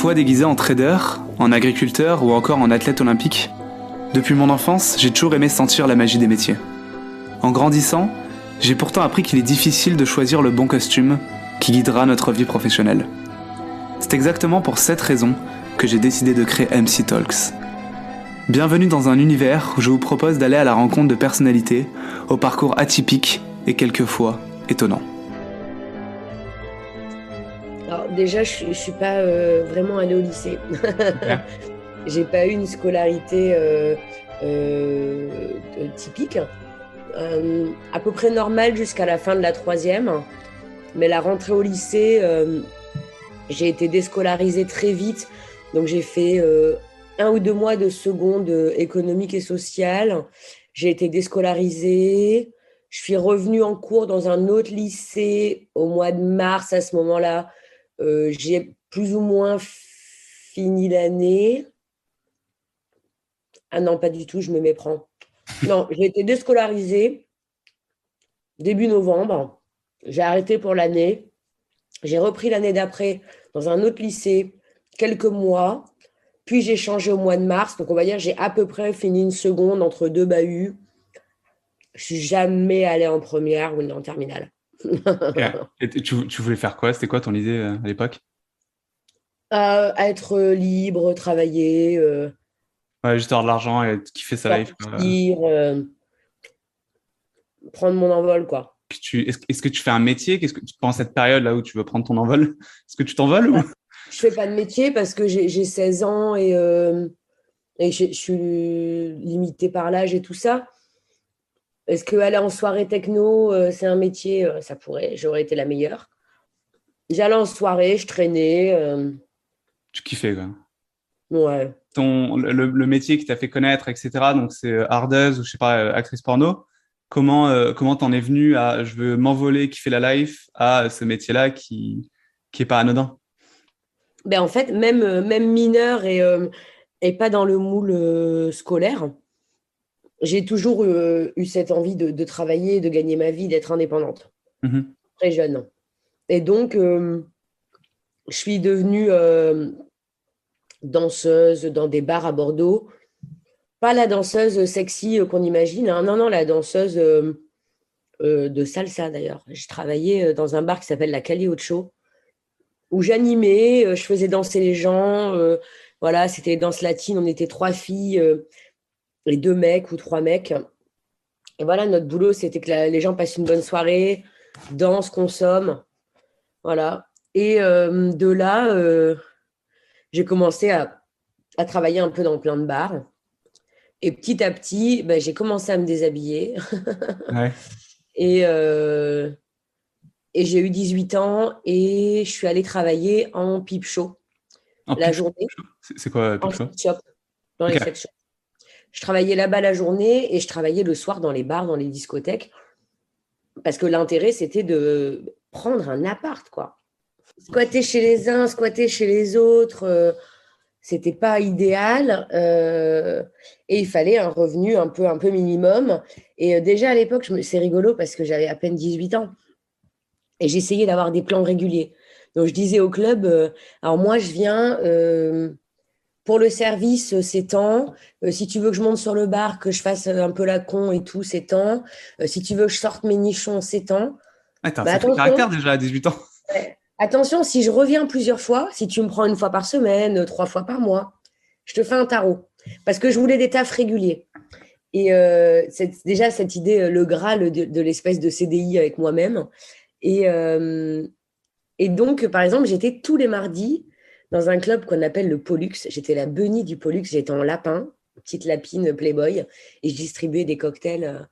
parfois déguisé en trader, en agriculteur ou encore en athlète olympique. Depuis mon enfance, j'ai toujours aimé sentir la magie des métiers. En grandissant, j'ai pourtant appris qu'il est difficile de choisir le bon costume qui guidera notre vie professionnelle. C'est exactement pour cette raison que j'ai décidé de créer MC Talks. Bienvenue dans un univers où je vous propose d'aller à la rencontre de personnalités au parcours atypique et quelquefois étonnant. Alors déjà, je suis pas vraiment allée au lycée. Bien. J'ai pas eu une scolarité typique, à peu près normale jusqu'à la fin de la troisième. Mais la rentrée au lycée, j'ai été déscolarisée très vite. Donc j'ai fait 1 ou 2 mois de seconde économique et sociale. J'ai été déscolarisée. Je suis revenue en cours dans un autre lycée au mois de mars. À ce moment-là, j'ai plus ou moins fini l'année. Ah non, pas du tout, je me méprends. Non, j'ai été déscolarisée début novembre. J'ai arrêté pour l'année. J'ai repris l'année d'après dans un autre lycée, quelques mois. Puis j'ai changé au mois de mars. Donc on va dire que j'ai à peu près fini une seconde entre 2 bahuts. Je suis jamais allée en première ou en terminale. Okay. Et tu voulais faire quoi? C'était quoi ton idée à l'époque? Être libre, travailler, Ouais, juste avoir de l'argent et kiffer sa life. sortir, prendre mon envol, quoi. Est-ce que tu fais un métier? Qu'est-ce que tu penses à cette période-là où tu veux prendre ton envol? Est-ce que tu t'envoles ou... Je fais pas de métier parce que j'ai 16 ans et je suis limitée par l'âge et tout ça. Est-ce qu'aller en soirée techno, c'est un métier? Ça pourrait, j'aurais été la meilleure. J'allais en soirée, je traînais. Tu kiffais, quoi. Ouais. Le métier qui t'a fait connaître, etc. Donc, c'est hardeuse ou je sais pas, actrice porno. Comment t'en es venu à je veux m'envoler, kiffer la life, à ce métier-là qui est pas anodin? Ben, en fait, même mineure et pas dans le moule scolaire, j'ai toujours eu cette envie de travailler, de gagner ma vie, d'être indépendante, Mhm. très jeune. Et donc, je suis devenue danseuse dans des bars à Bordeaux. Pas la danseuse sexy qu'on imagine, hein. Non, non, la danseuse de salsa d'ailleurs. J'ai travaillé dans un bar qui s'appelle la Cali Ocho, où j'animais, je faisais danser les gens. Voilà, c'était danse latine, on était 3 filles et 2 mecs ou 3 mecs. Et voilà, notre boulot, c'était que les gens passent une bonne soirée, dansent, consomment. Voilà. Et de là, j'ai commencé à travailler un peu dans plein de bars. Et petit à petit, ben, j'ai commencé à me déshabiller. Ouais. Et, euh, et j'ai eu 18 ans et je suis allée travailler en pipe show En la Peep Show? journée, C'est quoi en Peep Show? sex shop, dans les Ok. sex shops. Je travaillais là-bas la journée et je travaillais le soir dans les bars, dans les discothèques. Parce que l'intérêt, c'était de prendre un appart, quoi. Squatter chez les uns, squatter chez les autres, c'était pas idéal. Et il fallait un revenu un peu minimum. Et déjà à l'époque, c'est rigolo parce que j'avais à peine 18 ans. Et j'essayais d'avoir des plans réguliers. Donc je disais au club, alors moi je viens pour le service, c'est tant. Si tu veux que je monte sur le bar, que je fasse un peu la con et tout, c'est tant. Si tu veux que je sorte mes nichons, c'est tant. Ah, t'as un Bah sacré caractère attention, déjà à 18 ans. ouais. Attention, si je reviens plusieurs fois, si tu me prends 1 fois par semaine, 3 fois par mois, je te fais un tarot. Parce que je voulais des tafs réguliers. Et c'est déjà cette idée, le Graal de l'espèce de CDI avec moi-même. Et, euh, et donc, par exemple, j'étais tous les mardis dans un club qu'on appelle le Pollux. J'étais la Bunny du Pollux. J'étais en lapin, petite lapine Playboy, et je distribuais des cocktails,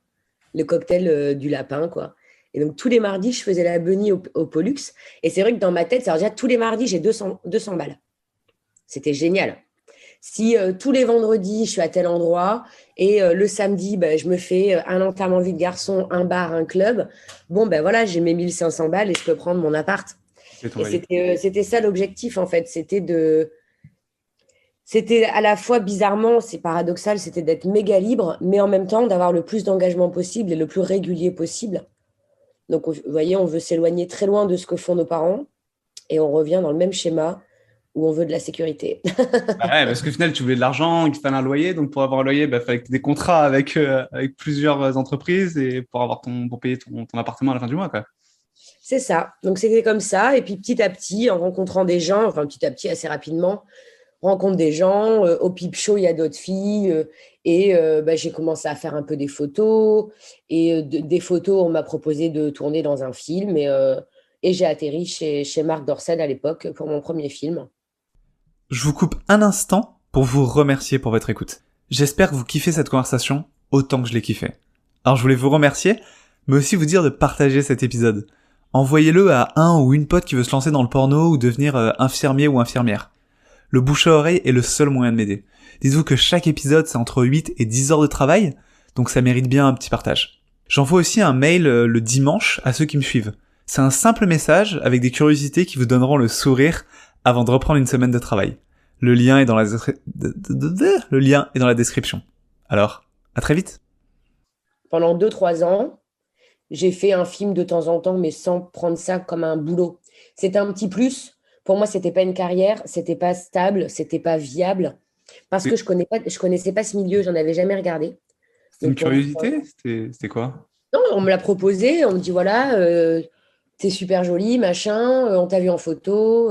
le cocktail du lapin, quoi. Et donc, tous les mardis, je faisais la Bunny au Pollux. Et c'est vrai que dans ma tête, ça veut dire tous les mardis, j'ai 200 balles. C'était génial. Si tous les vendredis, je suis à tel endroit et le samedi, ben, je me fais un enterrement vie de garçon, un bar, un club, bon, ben voilà, j'ai mes 1 500 balles et je peux prendre mon appart. C'est ton Et valide. c'était ça l'objectif, en fait. C'était à la fois, bizarrement, c'est paradoxal, c'était d'être méga libre, mais en même temps d'avoir le plus d'engagement possible et le plus régulier possible. Donc, vous voyez, on veut s'éloigner très loin de ce que font nos parents et on revient dans le même schéma où on veut de la sécurité. Bah ouais, parce qu'au final, tu voulais de l'argent, il te fallait un loyer. Donc, pour avoir un loyer, il fallait que tu aies des contrats avec plusieurs entreprises et pour payer ton appartement à la fin du mois, quoi. C'est ça. Donc c'était comme ça. Et puis petit à petit, en rencontrant des gens, enfin petit à petit, assez rapidement, rencontre des gens. Au Peep Show, il y a d'autres filles. J'ai commencé à faire un peu des photos. Des photos, on m'a proposé de tourner dans un film. Et j'ai atterri chez Marc Dorcel à l'époque pour mon premier film. Je vous coupe un instant pour vous remercier pour votre écoute. J'espère que vous kiffez cette conversation autant que je l'ai kiffé. Alors je voulais vous remercier, mais aussi vous dire de partager cet épisode. Envoyez-le à un ou une pote qui veut se lancer dans le porno ou devenir infirmier ou infirmière. Le bouche à oreille est le seul moyen de m'aider. Dites-vous que chaque épisode c'est entre 8 et 10 heures de travail, donc ça mérite bien un petit partage. J'envoie aussi un mail le dimanche à ceux qui me suivent. C'est un simple message avec des curiosités qui vous donneront le sourire avant de reprendre une semaine de travail. Le lien est dans la description. Alors, à très vite. Pendant 2, 3 ans, j'ai fait un film de temps en temps, mais sans prendre ça comme un boulot. C'était un petit plus. Pour moi, c'était pas une carrière, c'était pas stable, c'était pas viable. Parce que je connaissais pas ce milieu, j'en avais jamais regardé. C'était une Donc, curiosité? C'était quoi? non, on me l'a proposé, on me dit voilà, t'es super jolie, machin, on t'a vu en photo,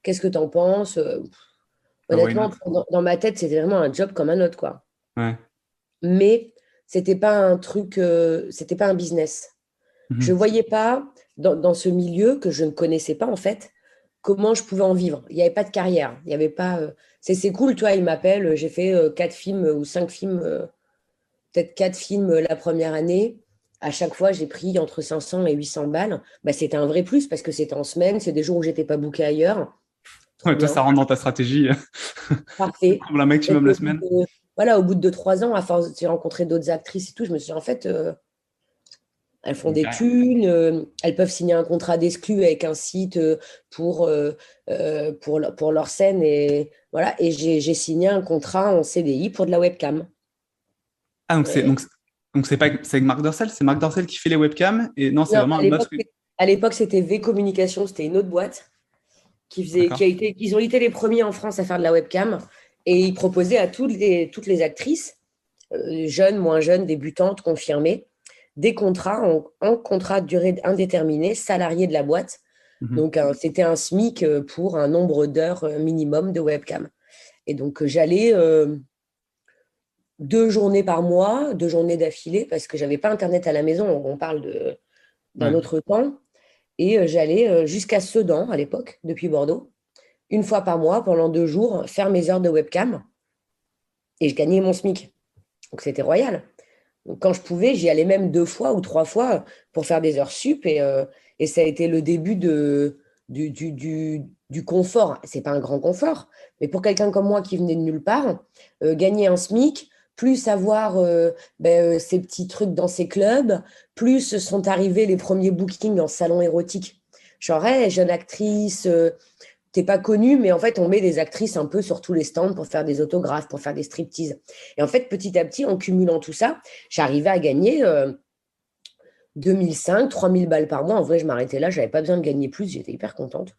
qu'est-ce que t'en penses? Ah, why Honnêtement, not? dans ma tête, c'était vraiment un job comme un autre, quoi. Ouais. Mais c'était pas un truc, c'était pas un business. Je Mhm. voyais pas dans ce milieu que je ne connaissais pas en fait comment je pouvais en vivre. Il n'y avait pas de carrière, il y avait pas. C'est cool, toi, il m'appelle, j'ai fait 4 films ou 5 films, peut-être 4 films la première année. À chaque fois, j'ai pris entre 500 et 800 balles. Bah, c'était un vrai plus parce que c'était en semaine, c'est des jours où j'étais pas bookée ailleurs. Trop Ouais, toi, bien, ça rentre dans ta stratégie. parfait. Prendre un Et maximum puis, la semaine. voilà, au bout de 2, 3 ans, à force, j'ai rencontré d'autres actrices et tout, je me suis dit, en fait, elles font des Derrière. thunes, elles peuvent signer un contrat d'exclus avec un site pour leur scène. Et voilà, et j'ai signé un contrat en CDI pour de la webcam. Ah, Et c'est pas c'est avec Marc Dorcel? C'est Marc Dorcel qui fait les webcams? Et non, c'est non, vraiment un autre truc. à l'époque, c'était V Communication, c'était une autre boîte D'accord. ils ont été les premiers en France à faire de la webcam. Et ils proposaient à toutes les actrices, jeunes, moins jeunes, débutantes, confirmées, des contrats en contrat de durée indéterminée, salariés de la boîte. Mhm. Donc, c'était un SMIC pour un nombre d'heures minimum de webcam. Et donc, j'allais 2 journées par mois, 2 journées d'affilée, parce que j'avais pas Internet à la maison. On parle d'un Ouais. autre temps. Et j'allais jusqu'à Sedan, à l'époque, depuis Bordeaux, une fois par mois, pendant 2 jours, faire mes heures de webcam. Et je gagnais mon SMIC. Donc, c'était royal. Donc, quand je pouvais, j'y allais même 2 fois ou 3 fois pour faire des heures sup. Et ça a été le début du confort. C'est pas un grand confort, mais pour quelqu'un comme moi qui venait de nulle part, gagner un SMIC, plus avoir ces petits trucs dans ces clubs, plus sont arrivés les premiers bookings en salon érotique. Genre, hey, jeune actrice, t'es pas connue, mais en fait, on met des actrices un peu sur tous les stands pour faire des autographes, pour faire des striptease. Et en fait, petit à petit, en cumulant tout ça, j'arrivais à gagner 2005, 3000 balles par mois. En vrai, je m'arrêtais là, j'avais pas besoin de gagner plus, j'étais hyper contente.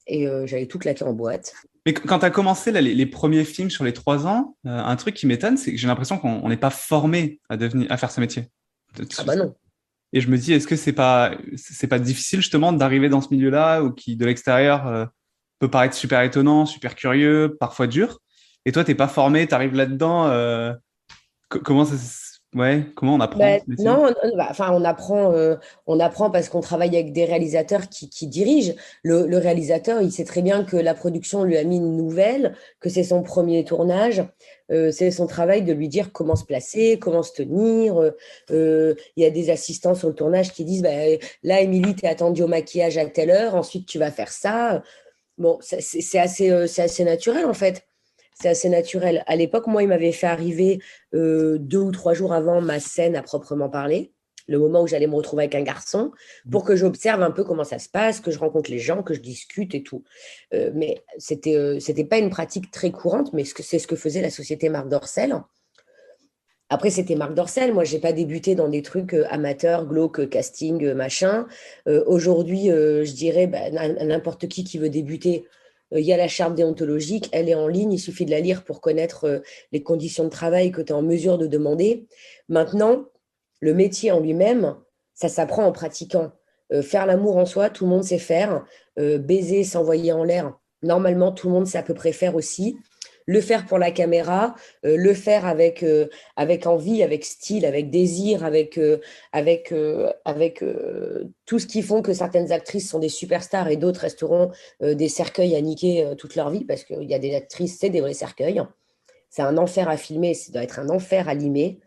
Et j'avais tout claqué en boîte. Mais quand tu as commencé là, les premiers films sur les 3 ans, un truc qui m'étonne, c'est que j'ai l'impression qu'on n'est pas formé à faire ce métier. Ah bah non. Et je me dis, est-ce que c'est pas difficile justement d'arriver dans ce milieu-là ou qui de l'extérieur peut paraître super étonnant, super curieux, parfois dur. Et toi, t'es pas formé, tu arrives là-dedans. Comment on apprend Ben, ce métier? non, bah, enfin, on apprend parce qu'on travaille avec des réalisateurs qui dirigent. Le réalisateur, il sait très bien que la production lui a mis une nouvelle, que c'est son premier tournage. C'est son travail de lui dire comment se placer, comment se tenir. Il y a des assistants sur le tournage qui disent, ben, là, Émilie, t'es attendue au maquillage à telle heure, ensuite tu vas faire ça. Bon, c'est assez naturel en fait. C'est assez naturel. À l'époque, moi, il m'avait fait arriver 2 ou 3 jours avant ma scène à proprement parler, le moment où j'allais me retrouver avec un garçon, pour que j'observe un peu comment ça se passe, que je rencontre les gens, que je discute et tout. Mais c'était pas une pratique très courante, mais c'est ce que faisait la société Marc Dorcel. Après, c'était Marc Dorcel. Moi, j'ai pas débuté dans des trucs amateurs, glauques, casting, machin. Aujourd'hui, je dirais, bah, n'importe qui veut débuter, Il y a la charte déontologique, elle est en ligne, il suffit de la lire pour connaître les conditions de travail que tu es en mesure de demander. Maintenant, le métier en lui-même, ça s'apprend en pratiquant. Faire l'amour en soi, tout le monde sait faire. Baiser, s'envoyer en l'air, normalement, tout le monde sait à peu près faire aussi. Le faire pour la caméra, le faire avec envie, avec style, avec désir, avec tout ce qui font que certaines actrices sont des superstars et d'autres resteront des cercueils à niquer toute leur vie, parce qu'il y a des actrices, c'est des vrais cercueils. C'est un enfer à filmer, ça doit être un enfer à limer.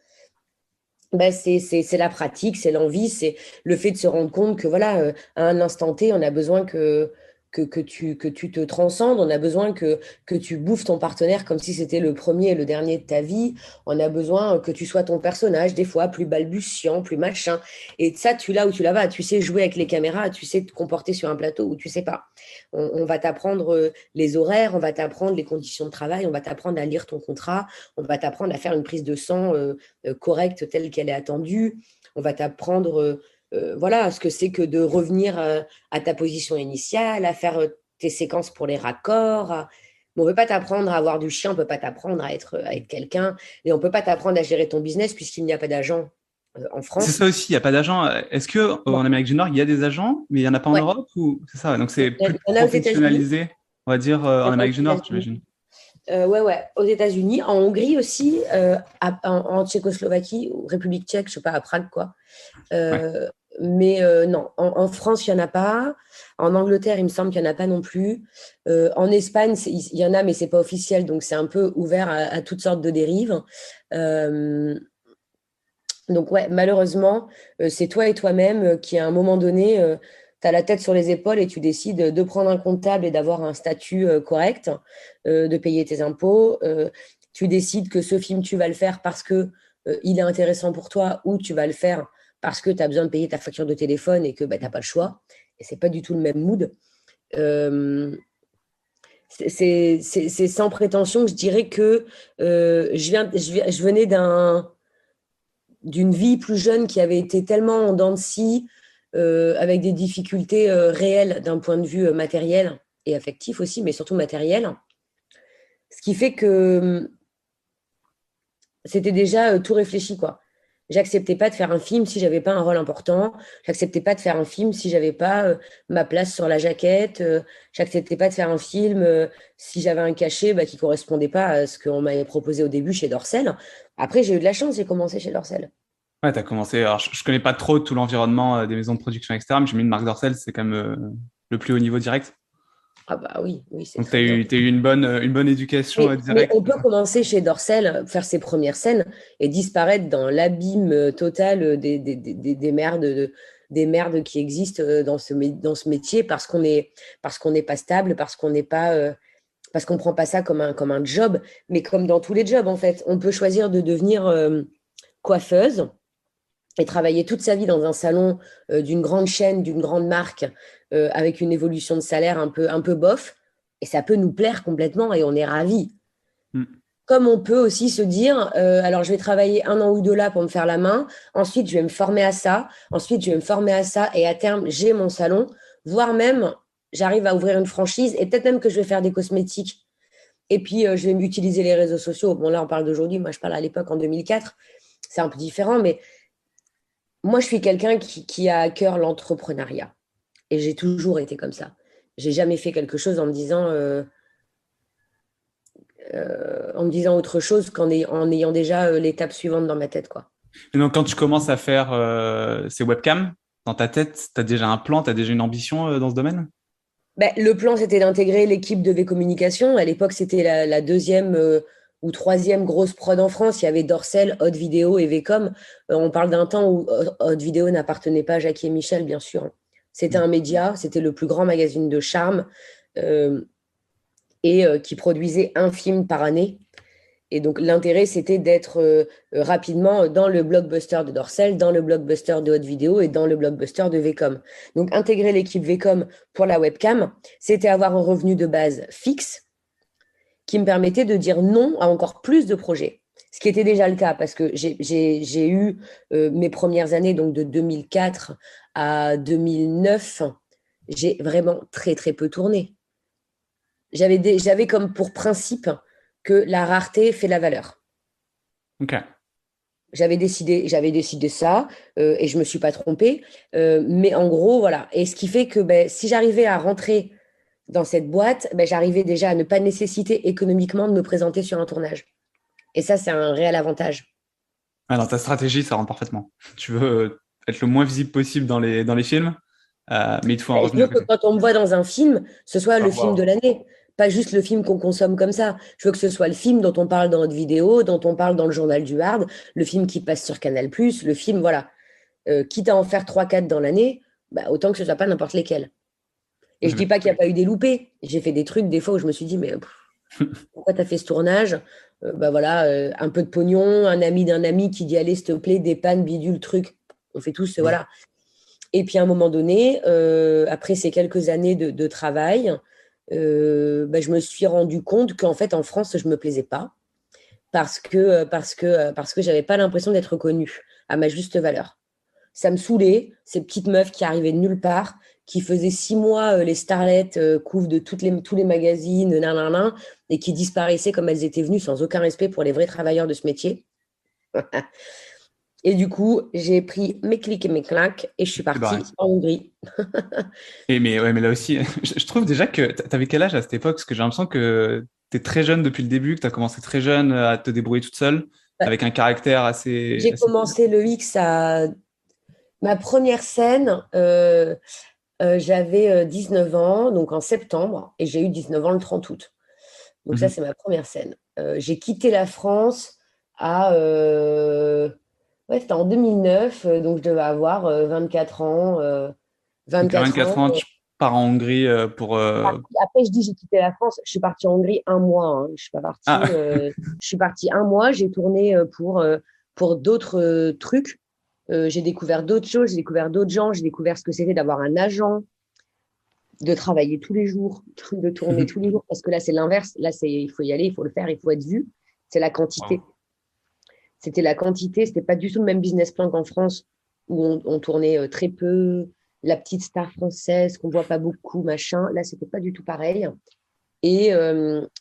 Ben, c'est la pratique, c'est l'envie, c'est le fait de se rendre compte que voilà, à un instant T, on a besoin que tu te transcendes, on a besoin que tu bouffes ton partenaire comme si c'était le premier et le dernier de ta vie, on a besoin que tu sois ton personnage, des fois plus balbutiant, plus machin. Et ça, tu l'as ou tu l'as pas, tu sais jouer avec les caméras, tu sais te comporter sur un plateau ou tu sais pas. On va t'apprendre les horaires, on va t'apprendre les conditions de travail, on va t'apprendre à lire ton contrat, on va t'apprendre à faire une prise de sang correcte telle qu'elle est attendue. On va t'apprendre voilà, ce que c'est que de revenir à ta position initiale, à faire tes séquences pour les raccords. On ne peut pas t'apprendre à avoir du chien, on ne peut pas t'apprendre à être quelqu'un, et on ne peut pas t'apprendre à gérer ton business puisqu'il n'y a pas d'agent en C'est France. ça aussi, il n'y a pas d'agent. Est-ce que Non. en Amérique du Nord, il y a des agents, mais il n'y en a pas en Ouais, Europe ou c'est ça, ouais. Donc c'est plus il y en a aux États-Unis. professionnalisé, on va dire, Il en y en a aux Amérique du Nord, États-Unis. j'imagine. Ouais, aux États-Unis, en Hongrie aussi, en Tchécoslovaquie, ou République tchèque, je ne sais pas, à Prague, quoi. Ouais. Euh, mais non, en France, il n'y en a pas. En Angleterre, il me semble qu'il n'y en a pas non plus. En Espagne, il y en a, mais ce n'est pas officiel, donc c'est un peu ouvert à toutes sortes de dérives. Euh, donc ouais, malheureusement, c'est toi et toi-même qui, à un moment donné, tu as la tête sur les épaules et tu décides de prendre un comptable et d'avoir un statut correct, de payer tes impôts. Tu décides que ce film, tu vas le faire parce que il est intéressant pour toi, ou tu vas le faire parce que tu as besoin de payer ta facture de téléphone et que bah, tu n'as pas le choix. Et c'est pas du tout le même mood. Euh, c'est sans prétention que je dirais que je venais d'une vie plus jeune qui avait été tellement en dents de scie, avec des difficultés réelles d'un point de vue matériel et affectif aussi, mais surtout matériel. Ce qui fait que c'était déjà tout réfléchi, quoi. J'acceptais pas de faire un film si j'avais pas un rôle important. J'acceptais pas de faire un film si j'avais pas ma place sur la jaquette. J'acceptais pas de faire un film si j'avais un cachet bah, qui correspondait pas à ce qu'on m'avait proposé au début chez Dorsel. Après, j'ai eu de la chance, j'ai commencé chez Dorsel. Ouais, t'as commencé. Alors, je connais pas trop tout l'environnement des maisons de production externes, mais j'ai mis une marque Dorcel, c'est quand même le plus haut niveau direct. Ah bah oui, oui, c'est Donc, très bien. t'as eu une bonne éducation Mais directe. on peut commencer chez Dorsel, faire ses premières scènes et disparaître dans l'abîme total des merdes, des merdes qui existent dans ce métier parce qu'on n'est pas stable, parce qu'on n'est pas, parce qu'on prend pas ça comme un job, mais comme dans tous les jobs en fait. On peut choisir de devenir coiffeuse et travailler toute sa vie dans un salon d'une grande chaîne, d'une grande marque, avec une évolution de salaire un peu bof, et ça peut nous plaire complètement et on est ravis. Hmm. Comme on peut aussi se dire, alors je vais travailler un an ou deux là pour me faire la main, ensuite je vais me former à ça, ensuite je vais me former à ça, et à terme j'ai mon salon, voire même j'arrive à ouvrir une franchise, et peut-être même que je vais faire des cosmétiques. Et puis je vais utiliser les réseaux sociaux. Bon là on parle d'aujourd'hui, moi je parle à l'époque en 2004, c'est un peu différent, mais moi je suis quelqu'un qui a à cœur l'entrepreneuriat. Et j'ai toujours été comme ça. J'ai jamais fait quelque chose en me disant autre chose en ayant déjà l'étape suivante dans ma tête, quoi. Et donc, quand tu commences à faire ces webcams, dans ta tête, t'as déjà un plan, t'as déjà une ambition dans ce domaine? Ben, le plan, c'était d'intégrer l'équipe de V-Communication. À l'époque, c'était la deuxième ou troisième grosse prod en France. Il y avait Dorsel, Hot Vidéo et Vcom. On parle d'un temps où Hot Vidéo n'appartenait pas à Jackie et Michel, bien sûr. C'était un média, c'était le plus grand magazine de charme euh, et qui produisait un film par année. Et donc, l'intérêt, c'était d'être rapidement dans le blockbuster de Dorsel, dans le blockbuster de Haute Vidéo et dans le blockbuster de Vcom. Donc, intégrer l'équipe Vcom pour la webcam, c'était avoir un revenu de base fixe qui me permettait de dire non à encore plus de projets. Ce qui était déjà le cas parce que j'ai eu mes premières années, donc de 2004 à 2009, j'ai vraiment très, très peu tourné. J'avais comme pour principe que la rareté fait la valeur. Ok. J'avais décidé ça et je me suis pas trompée. Mais en gros, voilà. Et ce qui fait que ben, si j'arrivais à rentrer dans cette boîte, ben, j'arrivais déjà à ne pas nécessiter économiquement de me présenter sur un tournage. Et ça, c'est un réel avantage. Alors, ta stratégie, ça rentre parfaitement. Tu veux être le moins visible possible dans les films, mais il te faut un Ben, je revenu veux à que côté. quand on me voit dans un film, ce soit Ah, le film de waouh. l'année, pas juste le film qu'on consomme comme ça. Je veux que ce soit le film dont on parle dans notre vidéo, dont on parle dans le journal du Hard, le film qui passe sur Canal+, le film, voilà. Quitte à en faire trois quatre dans l'année, bah, autant que ce soit pas n'importe lesquels. Et je dis pas qu'il n'y a pas eu des loupés. J'ai fait des trucs des fois où je me suis dit, mais pourquoi tu as fait ce tournage? Bah voilà, un peu de pognon, un ami d'un ami qui dit, allez, s'il te plaît, dépanne, bidule, truc. On fait tous, voilà. Et puis à un moment donné, après ces quelques années de travail, bah, je me suis rendu compte qu'en fait, en France, je ne me plaisais pas parce que j'avais pas l'impression d'être reconnue à ma juste valeur. Ça me saoulait, ces petites meufs qui arrivaient de nulle part, qui faisaient 6 mois les starlettes, couvrent de tous les magazines, nanana, et qui disparaissaient comme elles étaient venues sans aucun respect pour les vrais travailleurs de ce métier. Et du coup, j'ai pris mes clics et mes claques et je suis C'est barré. partie en Hongrie. Et mais, ouais, mais là aussi, je trouve déjà que t'avais quel âge à cette époque? Parce que j'ai l'impression que t'es très jeune depuis le début, que t'as commencé très jeune à te débrouiller toute seule, Ouais. avec un caractère assez, J'ai assez... commencé le X à ma première scène. J'avais 19 ans, donc en septembre, et j'ai eu 19 ans le 30 août. Donc ça, Mhm. c'est ma première scène. J'ai quitté la France à... ouais, c'était en 2009, donc je devais avoir 24 ans. Donc à 24 ans. 24 ans, tu pars en Hongrie pour... Après, je dis j'ai quitté la France. Je suis partie en Hongrie un mois, hein. Je suis pas partie. Ah, Je suis partie un mois. J'ai tourné pour d'autres trucs. J'ai découvert d'autres choses. J'ai découvert d'autres gens. J'ai découvert ce que c'était d'avoir un agent, de travailler tous les jours, de tourner tous les jours. Parce que là, c'est l'inverse. Là, c'est il faut y aller, il faut le faire, il faut être vu. C'est la wow. quantité. C'était la quantité. C'était pas du tout le même business plan qu'en France où on tournait très peu. La petite star française qu'on voit pas beaucoup, machin. Là, c'était pas du tout pareil. Et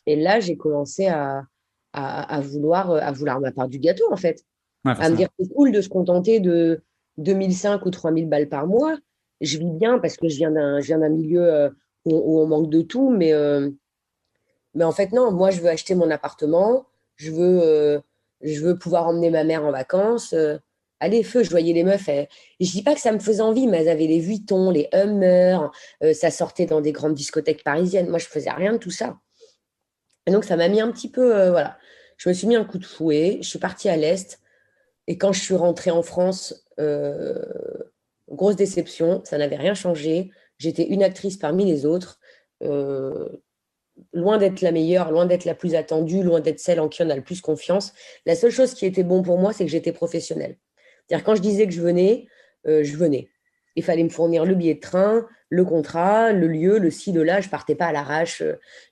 là, j'ai commencé à vouloir ma part du gâteau, en fait. Ouais, À me dire, forcément. c'est cool de se contenter de 2005 ou 3000 balles par mois. Je vis bien parce que je viens d'un milieu où on manque de tout. Mais en fait, non, moi, je veux acheter mon appartement. Je veux pouvoir emmener ma mère en vacances. Allez, feu, je voyais les meufs. Je dis pas que ça me faisait envie, mais elles avaient les Vuitton, les Hummer. Ça sortait dans des grandes discothèques parisiennes. Moi, je faisais rien de tout ça. Et donc, ça m'a mis un petit peu, voilà. Je me suis mis un coup de fouet. Je suis partie à l'Est. Et quand je suis rentrée en France, grosse déception. Ça n'avait rien changé. J'étais une actrice parmi les autres. Euh, Loin d'être la meilleure, loin d'être la plus attendue, loin d'être celle en qui on a le plus confiance. La seule chose qui était bon pour moi, c'est que j'étais professionnelle. C'est-à-dire quand je disais que je venais. Il fallait me fournir le billet de train, le contrat, le lieu, le ci, le là. Je partais pas à l'arrache.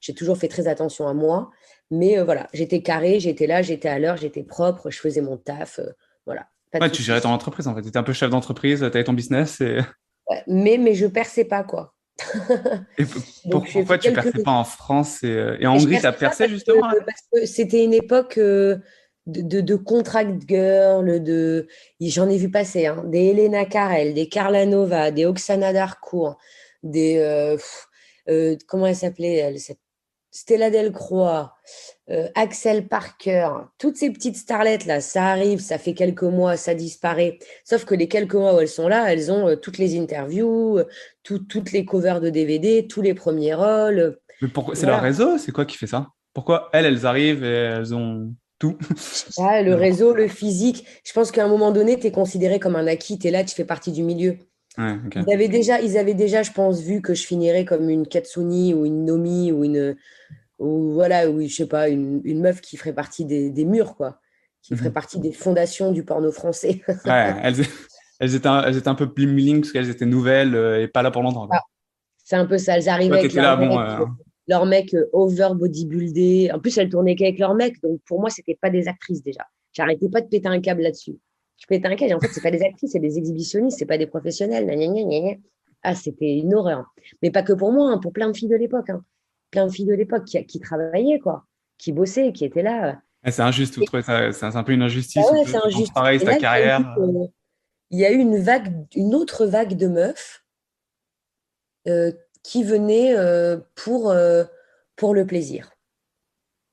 J'ai toujours fait très attention à moi. Mais voilà, j'étais carrée, j'étais là, j'étais à l'heure, j'étais propre, je faisais mon taf. Voilà, pas de Ouais, tu gérais ton soucis. entreprise en fait. Tu étais un peu chef d'entreprise, tu avais ton business. Et, Ouais, mais je perçais pas, quoi. et Donc, j'ai fait pourquoi tu quelques. perçais pas en France et en Et je Hongrie, tu as perçais pas percé justement là? parce que c'était une époque de contract girl, j'en ai vu passer, hein, des Elena Carel, des Carla Nova, des Oksana Darcourt, des. Comment elle s'appelait, elle? Stella Delcroix, Axel Parker, toutes ces petites starlettes là, ça arrive, ça fait quelques mois, ça disparaît. Sauf que les quelques mois où elles sont là, elles ont toutes les interviews, toutes les covers de DVD, tous les premiers rôles. Mais pourquoi? C'est leur Voilà. réseau? C'est quoi qui fait ça? Pourquoi elles arrivent et elles ont tout? Ah, le Elles ont- réseau, le physique, je pense qu'à un moment donné, tu es considéré comme un acquis, tu es là, tu fais partie du milieu. Ouais, ok. Ils avaient déjà, je pense, vu que je finirais comme une Katsuni ou une Nomi ou voilà, ou je sais pas, une meuf qui ferait partie des murs, quoi, qui ferait Mhm. partie des fondations du porno français. Ouais, elles étaient un peu bling parce qu'elles étaient nouvelles et pas là pour longtemps, quoi. Ah, c'est un peu ça. Elles Toi, arrivaient avec t'étais là, bon, leur mec over bodybuildé. En plus, elles tournaient qu'avec leur mec. Donc, pour moi, c'était pas des actrices déjà. J'arrêtais pas de péter un câble là-dessus. Je pétais un câble. Et en fait, c'est pas des actrices, c'est des exhibitionnistes, c'est pas des professionnels. Gna, gna, gna, gna, gna. Ah, c'était une horreur. Mais pas que pour moi, hein, pour plein de filles de l'époque, hein. plein de filles de l'époque qui travaillaient, quoi, qui bossaient, qui étaient là. C'est injuste, vous Et, trouvez ça, c'est un peu une bah injustice, ou ouais, toi, c'est tu penses injuste. pareil, c'est Et ta là, carrière. il y a eu une autre vague de meufs qui venaient pour le plaisir.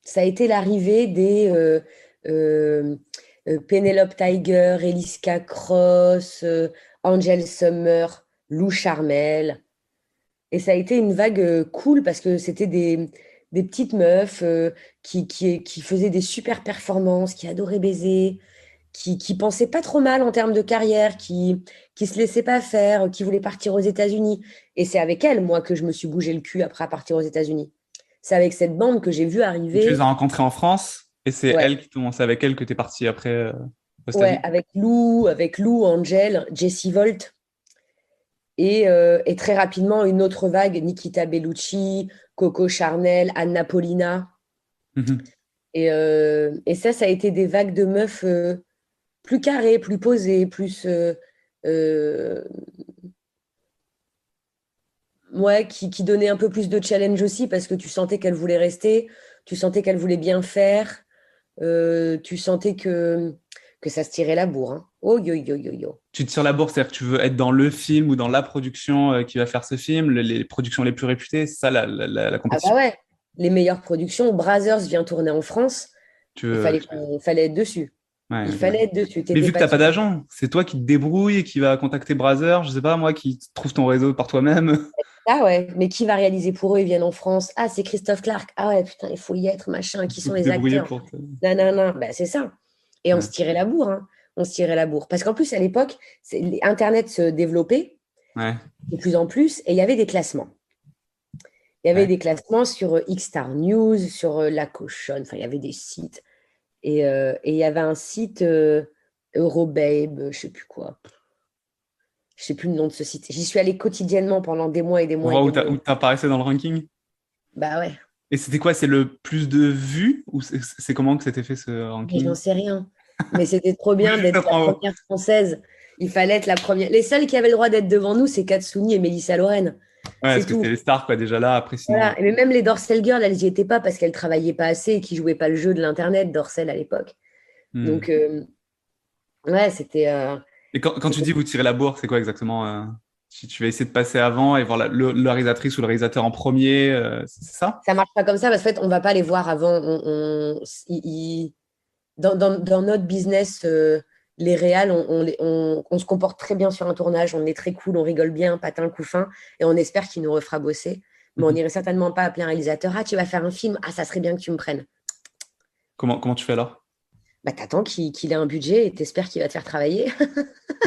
Ça a été l'arrivée des euh, Penelope Tiger, Eliska Cross, Angel Summer, Lou Charmel. Et ça a été une vague cool parce que c'était des petites meufs qui faisaient des super performances, qui adoraient baiser, qui pensaient pas trop mal en termes de carrière, qui se laissaient pas faire, qui voulaient partir aux États-Unis. Et c'est avec elles, moi, que je me suis bougé le cul après à partir aux États-Unis. C'est avec cette bande que j'ai vu Tu les arriver. as rencontrées en France, et c'est Ouais, elle qui c'est avec elle que tu es parti après aux ouais, États-Unis. avec Lou, Angel, Jessie Volt. Et très rapidement, une autre vague, Nikita Bellucci, Coco Charnel, Anna Paulina. Mhm. Et ça a été des vagues de meufs plus carrées, plus posées, plus. Euh, ouais, qui donnaient un peu plus de challenge aussi parce que tu sentais qu'elles voulaient rester, tu sentais qu'elles voulaient bien faire, tu sentais que ça se tirait la bourre. Hein. Oh yo yo yo yo. Tu te tires la bourse, c'est-à-dire que tu veux être dans le film ou dans la production qui va faire ce film, les productions les plus réputées, c'est ça la Ah bah compétition. ouais, les meilleures productions. Brazzers vient tourner en France, Tu il veux, fallait, il fallait être dessus. ouais, Il je vois. fallait être dessus. Mais T'étais vu que pas t'as pas dessus. d'agent, c'est toi qui te débrouilles et qui va contacter Brazzers, je sais pas, moi, qui trouve ton réseau par toi-même. Ah ouais, mais qui va réaliser pour eux? Ils viennent en France. Ah, c'est Christophe Clark. Ah ouais, putain, il faut y être, machin. Qui Faut sont te les débrouiller acteurs? pour te... Non, non, non. Ben, c'est ça. Et on Ouais. se tirait la bourre. Hein. On se tirait la bourre. Parce qu'en plus, à l'époque, Internet se développait Ouais. de plus en plus et il y avait des classements. Il y avait Ouais. des classements sur Xstar News, sur La Cochonne. Enfin, il y avait des sites. Et il y avait un site Eurobabe, je sais plus quoi. Je sais plus le nom de ce site. J'y suis allée quotidiennement pendant des mois et des Pour mois et voir des où mois. t'apparaissais dans le ranking. Bah ouais. Et c'était quoi? C'est le plus de vues? Ou c'est comment que c'était fait ce Mais j'en ranking? sais rien. Mais c'était trop Ou bien juste d'être être la en haut. première française. Il fallait être la première. Les seuls qui avaient le droit d'être devant nous, c'est Katsuni et Mélissa Lorraine. Ouais, C'est parce que tout. c'était les stars, quoi, déjà là. Après, sinon. Voilà. Et même les Dorsel Girls, elles n'y étaient pas parce qu'elles travaillaient pas assez et qu'ils jouaient pas le jeu de l'Internet, Dorsel à l'époque. Hmm. Donc, ouais, Et quand tu c'était. dis vous tirez la bourre, c'est quoi exactement si tu vas essayer de passer avant et voir la réalisatrice ou le réalisateur en premier, c'est ça? Ça marche pas comme ça parce qu'en fait, on va pas les voir avant. Dans notre business, les réals, on se comporte très bien sur un tournage, on est très cool, on rigole bien, patin, couffin, et on espère qu'il nous refera bosser. Mais on Mhm. n'irait certainement pas appeler un réalisateur. Ah, tu vas faire un film. Ah, ça serait bien que tu me prennes. Comment tu fais alors? Bah, t'attends qu'il ait un budget et t'espères qu'il va te faire travailler.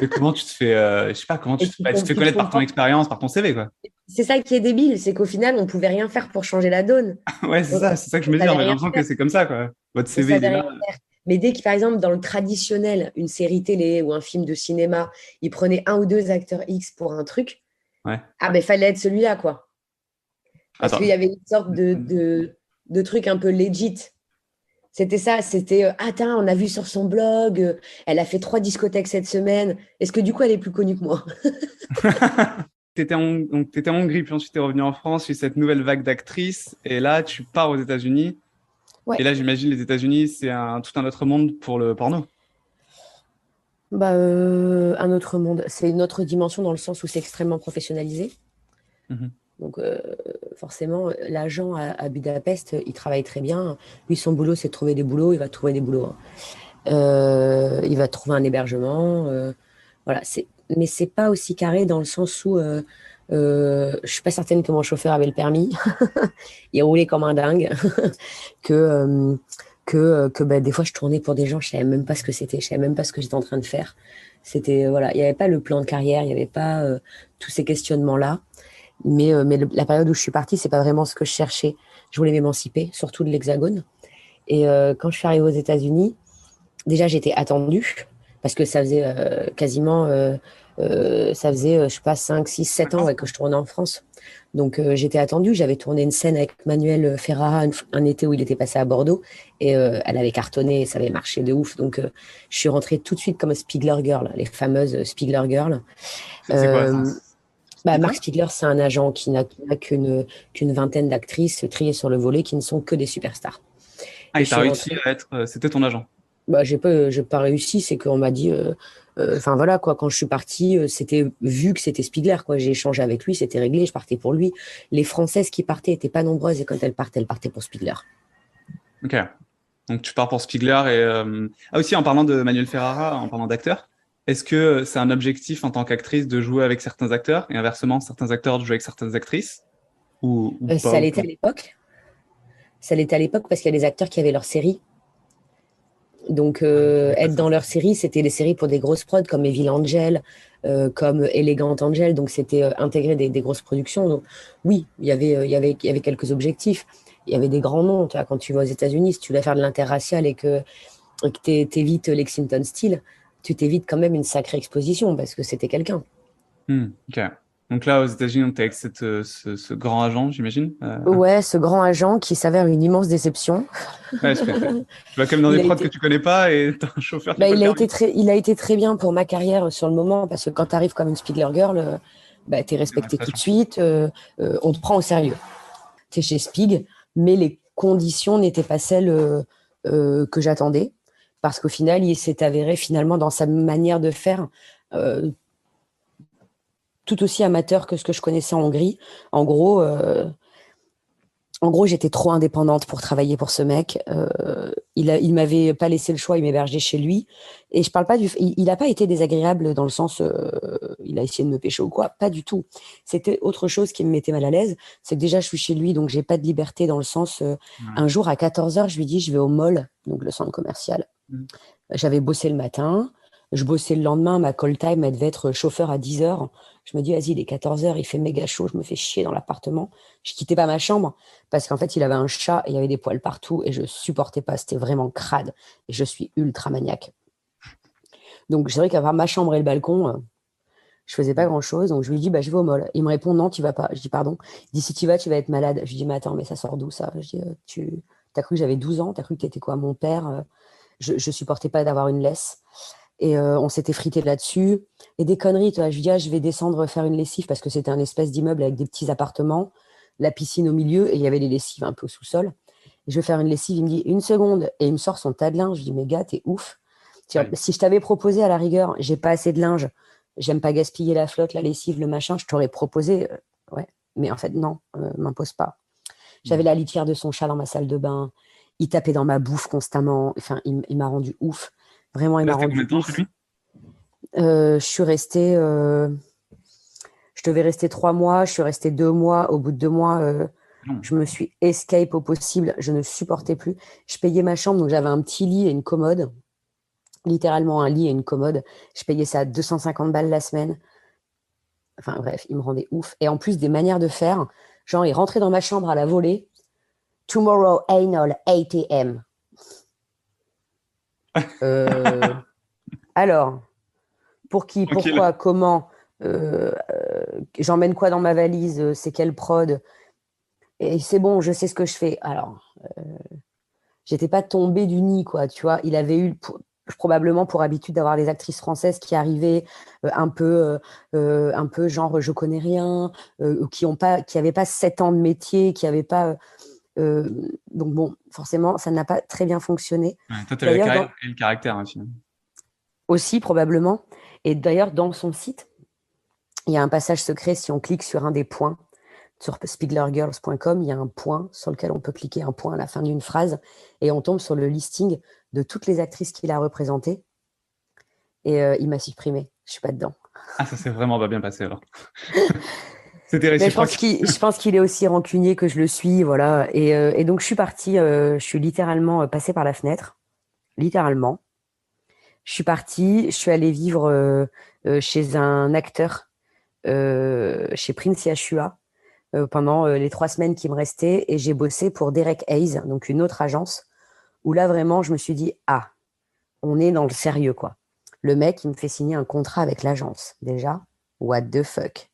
Et comment tu te fais, je sais pas, comment Et tu te fais tu te connaître par ton comportes. expérience, par ton CV, quoi. C'est ça qui est débile, c'est qu'au final, on pouvait rien faire pour changer la donne. Ouais, On c'est ça que je me dis, savait en fait, j'ai rien l'impression que faire. c'est comme ça, quoi. Votre On CV, il est savait rien là. faire. Mais dès que, par exemple, dans le traditionnel, une série télé ou un film de cinéma, ils prenaient un ou deux acteurs X pour un truc, Ouais. ah ben fallait être celui-là, quoi. Parce qu'il y Attends. avait une sorte de truc un peu legit. C'était ça, c'était ah, tiens, on a vu sur son blog, elle a fait 3 discothèques cette semaine. Est-ce que du coup, elle est plus connue que moi? Donc, t'étais en Hongrie, puis ensuite t'es revenu en France, il y a eu cette nouvelle vague d'actrices, et là, tu pars aux États-Unis. Et Ouais. là, j'imagine les États-Unis, c'est tout un autre monde pour le porno. Bah, un autre monde. C'est une autre dimension dans le sens où c'est extrêmement professionnalisé. Mhm. Donc, forcément, l'agent à Budapest, il travaille très bien. Lui, son boulot, c'est de trouver des boulots. Il va trouver des boulots. Hein. Il va trouver un hébergement. Voilà. Mais c'est pas aussi carré dans le sens où je suis pas certaine que mon chauffeur avait le permis. Il roulait comme un dingue. que bah, des fois, je tournais pour des gens, je savais même pas ce que c'était. Je savais même pas ce que j'étais en train de faire. C'était, voilà, il n'y avait pas le plan de carrière, il n'y avait pas tous ces questionnements-là. Mais la période où je suis partie, c'est pas vraiment ce que je cherchais. Je voulais m'émanciper, surtout de l'Hexagone. Et quand je suis arrivée aux États-Unis, déjà j'étais attendue parce que ça faisait je sais pas, 5, 6, 7 ans D'accord. ouais, que je tournais en France. Donc j'étais attendue. J'avais tourné une scène avec Manuel Ferrara un été où il était passé à Bordeaux et elle avait cartonné, ça avait marché de ouf. Donc je suis rentrée tout de suite comme Spiegler Girl, les fameuses Spiegler Girls. C'est quoi ça? Euh, Bah, c'est Mark ça? Spiegler, c'est un agent qui n'a qu'une vingtaine d'actrices triées sur le volet qui ne sont que des superstars. Ah, Et et je t'as suis réussi rentrée. à être, c'était ton agent. Bah, j'ai pas réussi, c'est qu'on m'a dit. Enfin voilà quoi, quand je suis partie, c'était vu que c'était Spiegler quoi. J'ai échangé avec lui, c'était réglé, je partais pour lui. Les Françaises qui partaient étaient pas nombreuses et quand elles partaient pour Spiegler. Ok. Donc tu pars pour Spiegler et ah aussi en parlant de Manuel Ferrara, en parlant d'acteur, est-ce que c'est un objectif en tant qu'actrice de jouer avec certains acteurs et inversement certains acteurs de jouer avec certaines actrices ou pas Ça ou l'était pas? à l'époque. Ça l'était à l'époque parce qu'il y a des acteurs qui avaient leur série. Donc, Ah, je savais pas être ça. dans leur série, c'était des séries pour des grosses prods comme Evil Angel, comme Elegant Angel. Donc, c'était intégrer des grosses productions. Donc, oui, il y avait quelques objectifs. Il y avait des grands noms. Tu vois, quand tu vas aux États-Unis, si tu dois faire de l'interracial et que t'évites Lexington Steele, tu t'évites quand même une sacrée exposition parce que c'était quelqu'un. Ok. Donc là aux États-Unis, tu es avec ce grand agent, j'imagine. Ouais, ce grand agent qui s'avère une immense déception. Ouais, parce que tu vas quand même dans des Il a prods que été, tu connais pas et t'as un chauffeur qui a bah, pas le permis. il a été très bien pour ma carrière sur le moment parce que quand tu arrives comme une Spiegler Girl, bah, tu es respecté tout de Démonstration. suite, on te prend au sérieux. Tu es chez Spig, mais les conditions n'étaient pas celles que j'attendais parce qu'au final, il s'est avéré finalement dans sa manière de faire euh, tout aussi amateur que ce que je connaissais en Hongrie. En gros, euh, En gros, j'étais trop indépendante pour travailler pour ce mec. Il m'avait pas laissé le choix, il m'hébergeait chez lui. Et je parle pas il a pas été désagréable dans le sens, il a essayé de me pécho ou quoi, pas du tout. C'était autre chose qui me mettait mal à l'aise. C'est que déjà, je suis chez lui, donc j'ai pas de liberté dans le sens, Ouais. un jour à 14 heures, je lui dis, je vais au mall, donc le centre commercial. Mm. J'avais bossé le matin, je bossais le lendemain, ma call time, elle devait être chauffeur à 10 heures. Je me dis, vas-y, il est 14 heures, il fait méga chaud, je me fais chier dans l'appartement. Je quittais pas ma chambre parce qu'en fait, il avait un chat et il y avait des poils partout et je supportais pas, c'était vraiment crade. Et je suis ultra maniaque. Donc, c'est vrai qu'à part ma chambre et le balcon, je faisais pas grand-chose. Donc, je lui dis, bah, je vais au mall. Il me répond, non, tu vas pas. Je dis, pardon. Il dit, si tu vas, tu vas être malade. Je lui dis, mais attends, mais ça sort d'où ça? Je dis, t'as cru que j'avais 12 ans? T'as cru que t'étais quoi, mon père? Je supportais pas d'avoir une laisse. Et on s'était frité là-dessus. Et des conneries, tu vois. Je lui dis, ah, je vais descendre faire une lessive parce que c'était un espèce d'immeuble avec des petits appartements, la piscine au milieu et il y avait les lessives un peu au sous-sol. Et je vais faire une lessive, il me dit, une seconde. Et il me sort son tas de linge. Je dis, mais gars, t'es ouf. Ouais. Si je t'avais proposé à la rigueur, j'ai pas assez de linge, j'aime pas gaspiller la flotte, la lessive, le machin, je t'aurais proposé, ouais. Mais en fait, non, m'impose pas. J'avais Mm. la litière de son chat dans ma salle de bain. Il tapait dans ma bouffe constamment. Enfin, il m'a rendu ouf. Vraiment, il Là, m'a c'était combien rendu de temps chez ouf. lui? Je suis restée. Je devais rester 3 mois. Je suis restée 2 mois. Au bout de 2 mois, Non. je me suis escape au possible. Je ne supportais plus. Je payais ma chambre, donc j'avais un petit lit et une commode. Littéralement un lit et une commode. Je payais ça à 250 balles la semaine. Enfin bref, il me rendait ouf. Et en plus, des manières de faire. Genre, il rentrait dans ma chambre à la volée. Tomorrow anal 8 a.m. Euh, alors, pour qui, Tranquille. pourquoi, comment, j'emmène quoi dans ma valise, c'est quelle prod, et c'est bon, je sais ce que je fais. Alors, j'étais pas tombée du nid, quoi, tu vois. Il avait eu probablement pour habitude d'avoir des actrices françaises qui arrivaient un peu genre je connais rien, qui avaient pas 7 ans de métier, qui avaient pas. Euh, donc bon, forcément, ça n'a pas très bien fonctionné. Ouais, toi, t'avais la D'ailleurs, carrière et le caractère, hein, finalement. aussi probablement. Et d'ailleurs, dans son site, il y a un passage secret si on clique sur un des points. Sur spieglergirls.com, il y a un point sur lequel on peut cliquer un point à la fin d'une phrase et on tombe sur le listing de toutes les actrices qu'il a représentées. Et il m'a supprimé. Je suis pas dedans. Ah, ça s'est vraiment pas bien passé alors. C'était Mais réciproque. je pense qu'il est aussi rancunier que je le suis, voilà. Et donc je suis partie, je suis littéralement passée par la fenêtre, littéralement. Je suis partie, je suis allée vivre chez un acteur, chez Prince Yashua, pendant les 3 semaines qui me restaient et j'ai bossé pour Derek Hayes, donc une autre agence, où là vraiment je me suis dit, ah, on est dans le sérieux quoi. Le mec, il me fait signer un contrat avec l'agence. Déjà, what the fuck.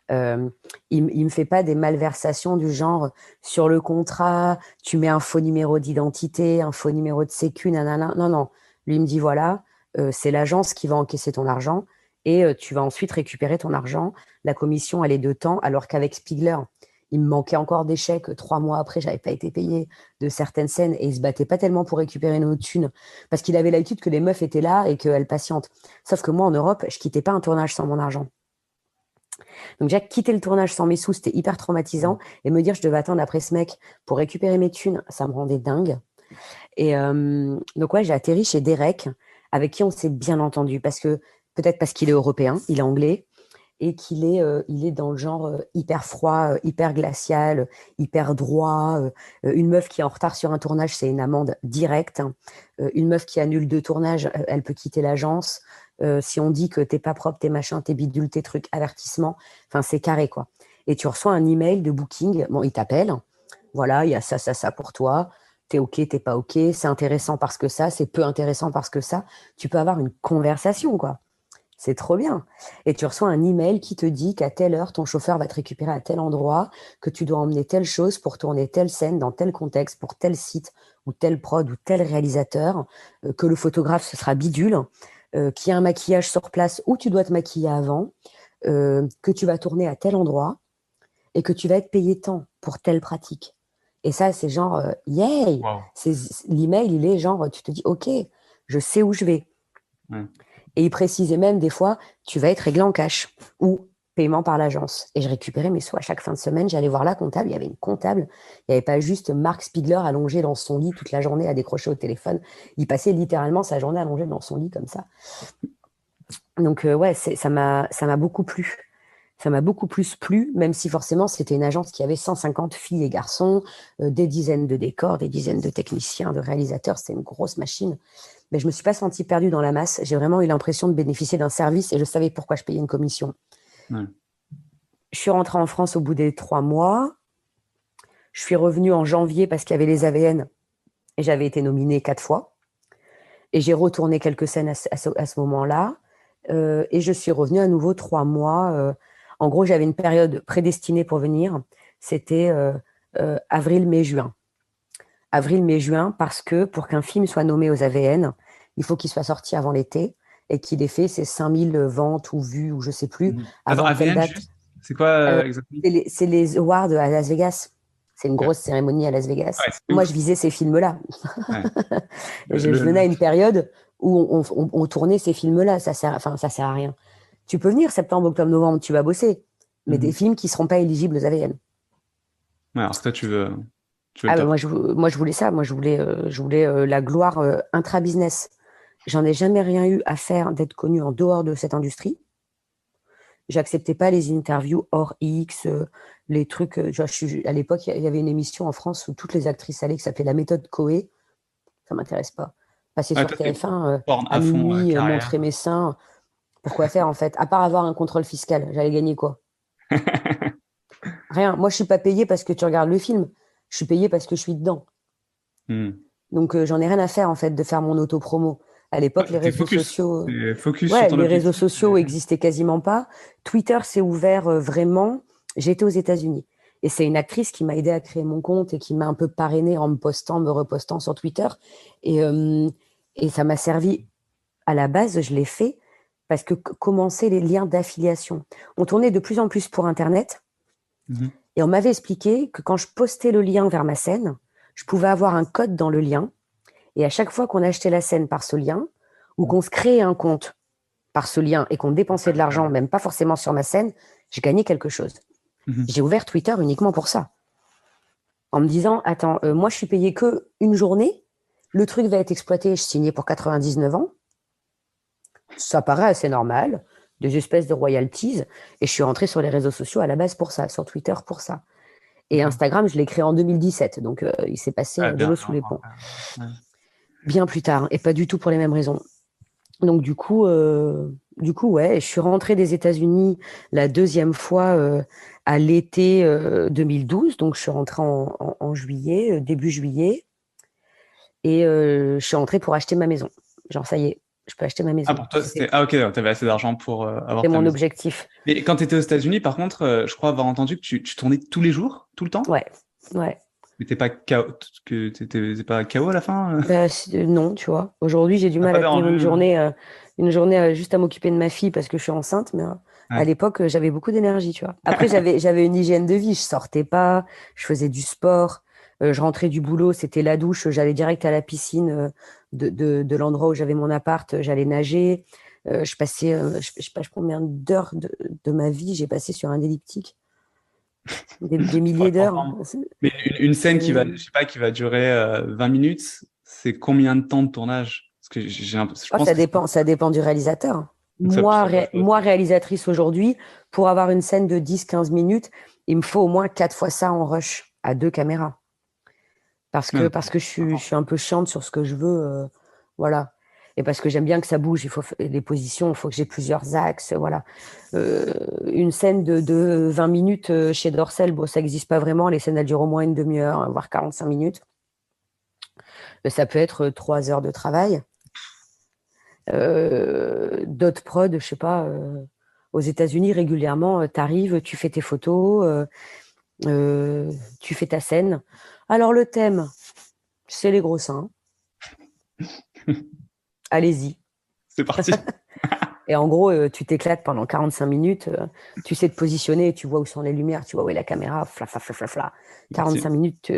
Il me fait pas des malversations du genre sur le contrat, tu mets un faux numéro d'identité, un faux numéro de sécu, nanana. Non, non. Lui, il me dit voilà, c'est l'agence qui va encaisser ton argent et tu vas ensuite récupérer ton argent. La commission, elle est de temps, alors qu'avec Spiegler, il me manquait encore des chèques. 3 mois après, j'avais pas été payé de certaines scènes et il se battait pas tellement pour récupérer nos thunes parce qu'il avait l'habitude que les meufs étaient là et qu'elles patientent. Sauf que moi, en Europe, je quittais pas un tournage sans mon argent. Donc déjà, quitter le tournage sans mes sous, c'était hyper traumatisant. Et me dire je devais attendre après ce mec pour récupérer mes thunes, ça me rendait dingue. Et donc ouais, j'ai atterri chez Derek, avec qui on s'est bien entendu, peut-être parce qu'il est européen, il est anglais, et il est dans le genre hyper froid, hyper glacial, hyper droit. Une meuf qui est en retard sur un tournage, c'est une amende directe. Une meuf qui annule 2 tournages, elle peut quitter l'agence. Si on dit que t'es pas propre, t'es machin, t'es bidule, tes trucs, avertissement, enfin c'est carré quoi. Et tu reçois un email de booking, bon il t'appelle, voilà, il y a ça pour toi, t'es ok, t'es pas ok, c'est intéressant parce que ça, c'est peu intéressant parce que ça, tu peux avoir une conversation quoi. C'est trop bien. Et tu reçois un email qui te dit qu'à telle heure, ton chauffeur va te récupérer à tel endroit, que tu dois emmener telle chose pour tourner telle scène dans tel contexte, pour tel site ou tel prod ou tel réalisateur, que le photographe, ce sera bidule, qu'il y a un maquillage sur place où tu dois te maquiller avant, que tu vas tourner à tel endroit et que tu vas être payé tant pour telle pratique. Et ça, c'est genre, yay! Wow. L'email, il est genre, tu te dis, ok, je sais où je vais. Ouais. Et il précisait même des fois, tu vas être réglé en cash ou paiement par l'agence. Et je récupérais mes sous à chaque fin de semaine. J'allais voir la comptable. Il y avait une comptable. Il n'y avait pas juste Mark Spiegler allongé dans son lit toute la journée à décrocher au téléphone. Il passait littéralement sa journée allongé dans son lit comme ça. Donc ouais, ça m'a beaucoup plu. Ça m'a beaucoup plus plu, même si forcément c'était une agence qui avait 150 filles et garçons, des dizaines de décors, des dizaines de techniciens, de réalisateurs. C'était une grosse machine. Mais je ne me suis pas sentie perdue dans la masse. J'ai vraiment eu l'impression de bénéficier d'un service et je savais pourquoi je payais une commission. Ouais. Je suis rentrée en France au bout des 3 mois. Je suis revenue en janvier parce qu'il y avait les AVN et j'avais été nominée 4 fois. Et j'ai retourné quelques scènes à ce moment-là. Et je suis revenue à nouveau 3 mois. En gros, j'avais une période prédestinée pour venir. C'était avril, mai, juin. Avril, mai, juin, parce que pour qu'un film soit nommé aux AVN, il faut qu'il soit sorti avant l'été et qu'il ait fait ses 5000 ventes ou vues ou je ne sais plus avant Attends, telle AVN, date. juste c'est quoi exactement? C'est les awards à Las Vegas. C'est une grosse cérémonie à Las Vegas. Ouais, c'est Moi, ouf. je visais ces films-là. Ouais. Je venais à une période où on tournait ces films-là. Ça sert à rien. Tu peux venir septembre, octobre, novembre, tu vas bosser. Mais des films qui ne seront pas éligibles aux AVN. Ouais, alors que toi, tu veux le Ah, top. moi, je voulais ça. Moi, je voulais la gloire intra-business. J'en ai jamais rien eu à faire d'être connue en dehors de cette industrie. J'acceptais pas les interviews hors X, les trucs. À l'époque, il y avait une émission en France où toutes les actrices allaient qui s'appelait La méthode Coé. Ça m'intéresse pas. Passer Ouais, sur toi, t'es TF1 porn à à fond, minuit, carrière. montrer mes seins. Pourquoi faire en fait? À part avoir un contrôle fiscal, j'allais gagner quoi? Rien. Moi, je suis pas payée parce que tu regardes le film. Je suis payée parce que je suis dedans. Hmm. Donc, j'en ai rien à faire en fait de faire mon auto-promo. À Ouais, l'époque, les t'es réseaux focus. sociaux. T'es focus sur Ouais, ton les réseaux objectif. sociaux existaient quasiment pas. Twitter s'est ouvert vraiment. J'étais aux États-Unis. Et c'est une actrice qui m'a aidé à créer mon compte et qui m'a un peu parrainée en me postant, me repostant sur Twitter. Et, et ça m'a servi. À la base, je l'ai fait parce que commençaient les liens d'affiliation. On tournait de plus en plus pour Internet. Mhm. Et on m'avait expliqué que quand je postais le lien vers ma scène, je pouvais avoir un code dans le lien. Et à chaque fois qu'on achetait la scène par ce lien, ou qu'on se créait un compte par ce lien et qu'on dépensait de l'argent, même pas forcément sur ma scène, je gagnais quelque chose. Mhm. J'ai ouvert Twitter uniquement pour ça. En me disant, attends, moi je suis payé que une journée, le truc va être exploité, je signais pour 99 ans, ça paraît assez normal, des espèces de royalties, et je suis rentrée sur les réseaux sociaux à la base pour ça, sur Twitter pour ça. Et Instagram, je l'ai créé en 2017, donc il s'est passé Ah, de bien, l'eau bien, sous les ponts. ouais. Bien plus tard, et pas du tout pour les mêmes raisons. Donc du coup, ouais, je suis rentrée des États-Unis la deuxième fois à l'été 2012, donc je suis rentrée en juillet, début juillet, et je suis rentrée pour acheter ma maison. Genre ça y est, je peux acheter ma Ah, maison. pour toi, c'était. Ah, ok, t'avais assez d'argent pour avoir C'est ta mon maison. objectif. Mais quand t'étais aux États-Unis, par contre, je crois avoir entendu que tu tournais tous les jours, tout le temps? Ouais, ouais. Mais t'es pas KO, t'es pas KO à la fin? Non, tu vois. Aujourd'hui, j'ai du T'as mal pas à tenir dérangé? une journée une journée juste à m'occuper de ma fille parce que je suis enceinte, mais à Ouais. l'époque, j'avais beaucoup d'énergie, tu vois. Après, j'avais une hygiène de vie, je sortais pas, je faisais du sport, je rentrais du boulot, c'était la douche, j'allais direct à la piscine de l'endroit où j'avais mon appart, j'allais nager. Je passais, je sais pas combien d'heures de ma vie j'ai passé sur un elliptique, des Faudrait milliers qu'on d'heures. forme. Mais une scène qui va, C'est- je sais pas, qui va durer 20 minutes, c'est combien de temps de tournage? Parce que je Oh, pense que c'est ça dépend du réalisateur. donc ça, Moi, ça doit jouer. moi, réalisatrice aujourd'hui, pour avoir une scène de 10-15 minutes, il me faut au moins 4 fois ça en rush, à 2 caméras. Ouais, Parce que je suis un peu chiante sur ce que je veux. Voilà. Et parce que j'aime bien que ça bouge, les positions, il faut que j'ai plusieurs axes. Voilà. Une scène de 20 minutes chez Dorsel, bon, ça n'existe pas vraiment. Les scènes, elles durent au moins une demi-heure, voire 45 minutes. Ça peut être 3 heures de travail. D'autres prod, je sais pas, aux États-Unis régulièrement, tu arrives, tu fais tes photos, tu fais ta scène. Alors le thème, c'est les gros seins. Allez-y. c'est parti. Et en gros, tu t'éclates pendant 45 minutes, tu sais te positionner, tu vois où sont les lumières, tu vois où est la caméra, fla, fla, fla, fla, fla. Parti. 45 minutes,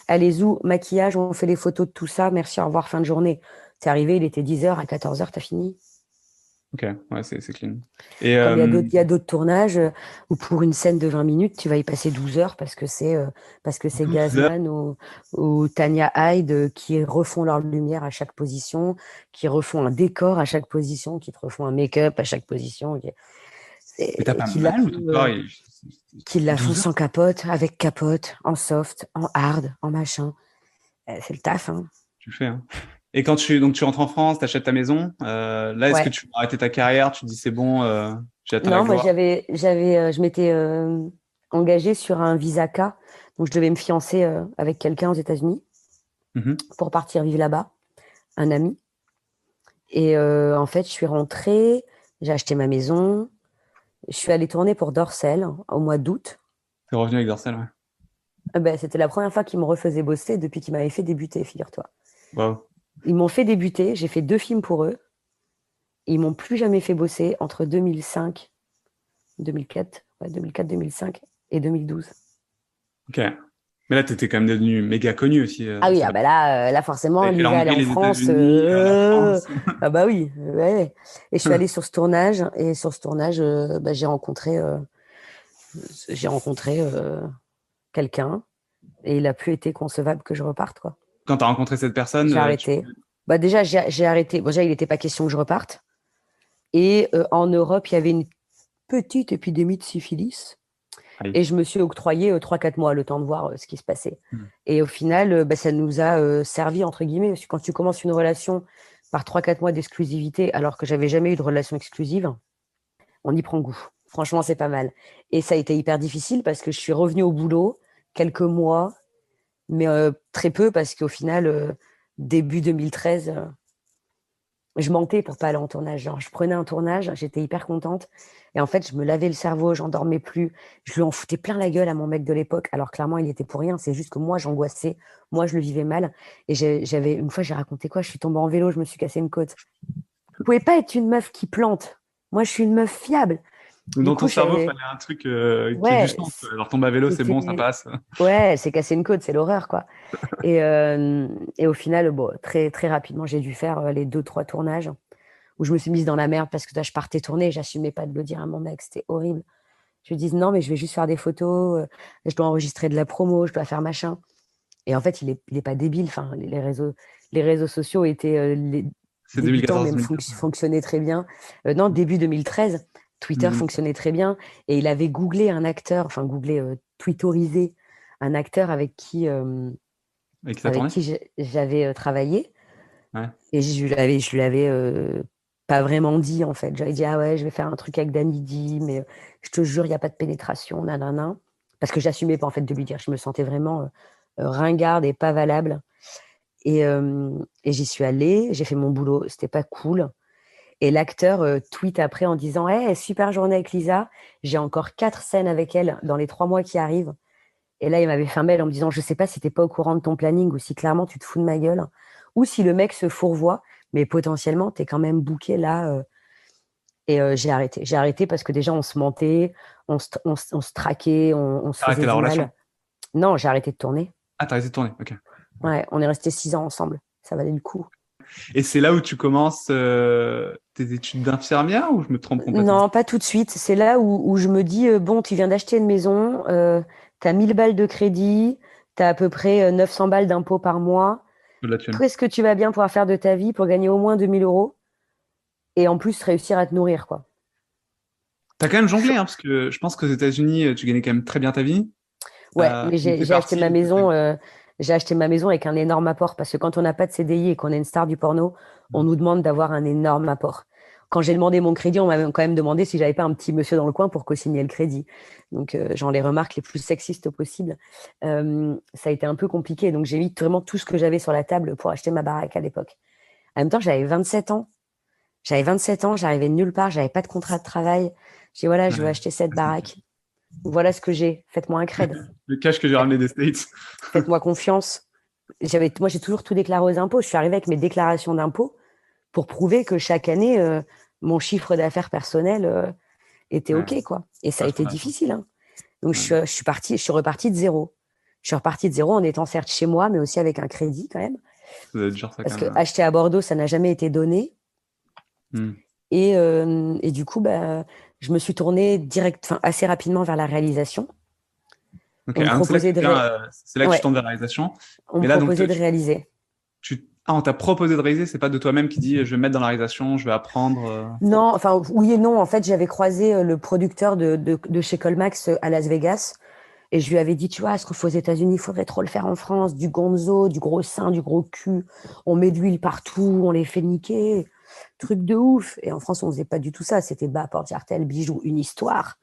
allez où, maquillage, on fait les photos de tout ça, merci, au revoir, fin de journée. T'es arrivé, il était 10h, à 14h, t'as fini. Ok, ouais, c'est clean. Et Comme il y a d'autres tournages où pour une scène de 20 minutes, tu vas y passer 12 heures parce que c'est 12 heures. Gazman ou Tanya Hyde qui refont leur lumière à chaque position, qui refont un décor à chaque position, qui te refont un make-up à chaque position, Mais t'as et pas mal ou ton corps, qui la font 12 heures? sans capote, avec capote, en soft, en hard, en machin. C'est le taf, hein. Tu le fais, hein. Et quand donc tu rentres en France, t'achètes ta maison, là, est-ce que Ouais. tu vas arrêter ta carrière? Tu te dis c'est bon, j'ai atteint la Non, moi, gloire? je m'étais engagée sur un visa K. Donc, je devais me fiancer avec quelqu'un aux États-Unis Mhm. pour partir vivre là-bas, un ami. Et en fait, je suis rentrée, j'ai acheté ma maison, je suis allée tourner pour Dorsel au mois d'août. T'es revenu avec Dorsel, ouais. Ben, c'était la première fois qu'ils me refaisaient bosser depuis qu'ils m'avaient fait débuter, figure-toi. Waouh. Ils m'ont fait débuter, j'ai fait 2 films pour eux. Ils m'ont plus jamais fait bosser entre 2005, 2004, ouais, 2004, 2005 et 2012. Ok. Mais là, t'étais quand même devenu méga connu aussi, Ah oui, Dorsel. ah bah là forcément, T'avais fait la Lisa, elle est Hongrie, en les France. États-Unis, la France. Ah bah oui, ouais. Et je suis allée sur ce tournage, et sur ce tournage, bah, j'ai rencontré quelqu'un, et il a plus été concevable que je reparte, quoi. Quand t'as rencontré cette personne, J'ai arrêté. Bah déjà, j'ai arrêté. Bon, déjà, il n'était pas question que je reparte. Et en Europe, il y avait une petite épidémie de syphilis. aïe. Et je me suis octroyé 3-4 mois, le temps de voir ce qui se passait. Hmm. Et au final, bah, ça nous a servi, entre guillemets, parce que quand tu commences une relation par 3-4 mois d'exclusivité, alors que j'avais jamais eu de relation exclusive, on y prend goût. Franchement, c'est pas mal. Et ça a été hyper difficile parce que je suis revenue au boulot quelques mois, mais très peu parce qu'au final, début 2013, je mentais pour pas aller en tournage. Genre, je prenais un tournage, j'étais hyper contente. Et en fait, je me lavais le cerveau, j'en dormais plus. Je lui en foutais plein la gueule à mon mec de l'époque. Alors, clairement, il y était pour rien. C'est juste que moi, j'angoissais. Moi, je le vivais mal. Et une fois, j'ai raconté quoi? Je suis tombée en vélo, je me suis cassé une côte. Vous pouvez pas être une meuf qui plante. Moi, je suis une meuf fiable. Donc, Du dans ton coup, cerveau, il fallait un truc qui ait du ouais, sens, quoi. Alors, tomber à vélo, c'est bon, ça c'était, passe. ouais, c'est cassé une côte, c'est l'horreur, quoi. Et au final, bon, très, très rapidement, j'ai dû faire les 2-3 tournages où je me suis mise dans la merde parce que je partais tourner, j'assumais pas de le dire à mon mec, c'était horrible. Je lui dis non, mais je vais juste faire des photos, je dois enregistrer de la promo, je dois faire machin. Et en fait, il est pas débile. Enfin, les réseaux sociaux étaient C'est débutants, mais 2014-2015. fonctionnaient très bien. Non, début 2013, Twitter Mhm. fonctionnait très bien. Et il avait googlé un acteur, enfin googlé, twitterisé un acteur Et qui t'a avec tourné? qui j'avais travaillé. Ouais. Et je lui avais pas vraiment dit, en fait. J'avais dit, ah ouais, je vais faire un truc avec Danny D, mais je te jure, il n'y a pas de pénétration, nanana. Parce que j'assumais pas, en fait, de lui dire. Je me sentais vraiment ringarde et pas valable. Et j'y suis allée, j'ai fait mon boulot, c'était pas cool. Et l'acteur tweet après en disant, hey, super journée avec Lisa, j'ai encore 4 scènes avec elle dans les 3 mois qui arrivent. Et là, il m'avait fait un mail en me disant, je sais pas si t'es pas au courant de ton planning ou si clairement tu te fous de ma gueule, ou si le mec se fourvoie, mais potentiellement, t'es quand même booké là Et j'ai arrêté. J'ai arrêté parce que déjà, on se mentait, on se traquait, on se T'as arrêté faisait la du relation? mal. Non, j'ai arrêté de tourner. Ah, t'as arrêté de tourner, ok. Ouais, on est restés 6 ans ensemble. Ça valait le coup. Et c'est là où tu commences tes études d'infirmière ou je me trompe complètement? Non, pas tout de suite. C'est là où je me dis, bon, tu viens d'acheter une maison, tu as 1000 balles de crédit, tu as à peu près 900 balles d'impôts par mois. De la thune. Qu'est-ce que tu vas bien pouvoir faire de ta vie pour gagner au moins 2 000 € et en plus réussir à te nourrir, quoi. T'as quand même jonglé, hein, parce que je pense qu'aux États-Unis, tu gagnais quand même très bien ta vie. Ouais, mais Donc t'es j'ai acheté ma parti. maison, j'ai acheté ma maison avec un énorme apport parce que quand on n'a pas de CDI et qu'on est une star du porno, on nous demande d'avoir un énorme apport. Quand j'ai demandé mon crédit, on m'a quand même demandé si j'avais pas un petit monsieur dans le coin pour co-signer le crédit. Donc j'en les remarques les plus sexistes possibles. Ça a été un peu compliqué, donc j'ai mis vraiment tout ce que j'avais sur la table pour acheter ma baraque à l'époque. En même temps, j'avais 27 ans. J'avais 27 ans, j'arrivais de nulle part, j'avais pas de contrat de travail. J'ai dit voilà, je veux Ouais. acheter cette baraque. Voilà ce que j'ai. Faites-moi un crédit. Le cash que j'ai ramené des States. Faites-moi confiance. Moi, j'ai toujours tout déclaré aux impôts. Je suis arrivée avec mes déclarations d'impôts pour prouver que chaque année, mon chiffre d'affaires personnel était Ouais, OK, quoi. Et ça a été vachement la chance. difficile, hein. Donc, Ouais. je suis repartie de zéro. Je suis repartie de zéro en étant certes chez moi, mais aussi avec un crédit quand même. Ça doit être dur, ça, Parce quand que même. acheter à Bordeaux, ça n'a jamais été donné. Hmm. Et du coup, bah, je me suis tournée assez rapidement vers la réalisation. Ok, On me ah, donc c'est là que proposait tu de, viens, c'est là que tu ouais, tournes vers la réalisation. on me Et là, donc, proposait de réaliser. on t'a proposé de réaliser, c'est pas de toi-même qui dit je vais me mettre dans la réalisation, je vais apprendre. Non, enfin, oui et non. En fait, j'avais croisé le producteur de chez Colmax à Las Vegas et je lui avais dit, tu vois, ce qu'on fait aux États-Unis, il faudrait trop le faire en France. Du gonzo, du gros sein, du gros cul. On met de l'huile partout, on les fait niquer. Truc de ouf. Et en France, on faisait pas du tout ça. C'était bas, porte jartel, bijoux, une histoire.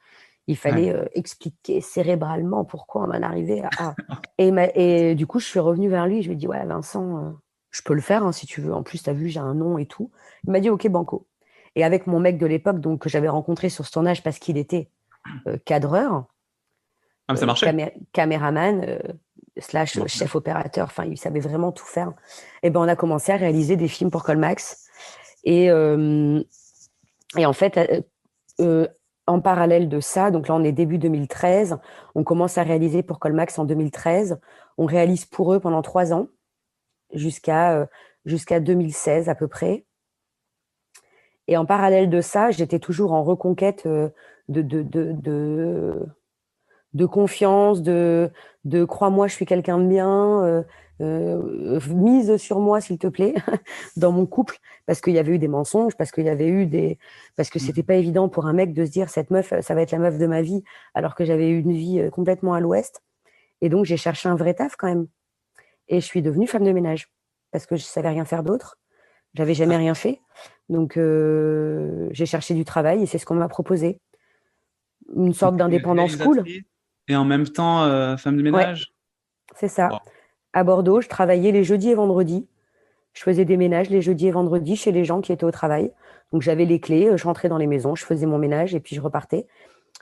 Il Ouais. fallait expliquer cérébralement pourquoi on en arrivait à. Et du coup, je suis revenue vers lui. Je lui ai dit, ouais, Vincent, je peux le faire hein, si tu veux. En plus, tu as vu, j'ai un nom et tout. Il m'a dit, OK, banco. Et avec mon mec de l'époque, donc que j'avais rencontré sur ce tournage parce qu'il était cadreur, Ah, mais ça marchait. caméraman, Ça slash marchait. chef opérateur, enfin, il savait vraiment tout faire. Et ben, on a commencé à réaliser des films pour Colmax. Et, euh, et en fait, euh, en parallèle de ça, donc là, on est début 2013, on commence à réaliser pour Colmax en 2013. On réalise pour eux pendant 3 ans, jusqu'à 2016 à peu près. Et en parallèle de ça, j'étais toujours en reconquête de, de, de, de, de confiance, de crois-moi, je suis quelqu'un de bien, mise sur moi, s'il te plaît, dans mon couple, parce qu'il y avait eu des mensonges, parce que c'était Hmm. pas évident pour un mec de se dire cette meuf, ça va être la meuf de ma vie, alors que j'avais eu une vie complètement à l'ouest. Et donc j'ai cherché un vrai taf quand même. Et je suis devenue femme de ménage parce que je savais rien faire d'autre. J'avais jamais Ah, rien fait. Donc j'ai cherché du travail et c'est ce qu'on m'a proposé. Une donc sorte t'étais d'indépendance cool. réalisatrice et en même temps femme de Ouais, ménage. c'est ça. Wow. À Bordeaux, je travaillais les jeudis et vendredis. Je faisais des ménages les jeudis et vendredis chez les gens qui étaient au travail. Donc j'avais les clés, je rentrais dans les maisons, je faisais mon ménage et puis je repartais.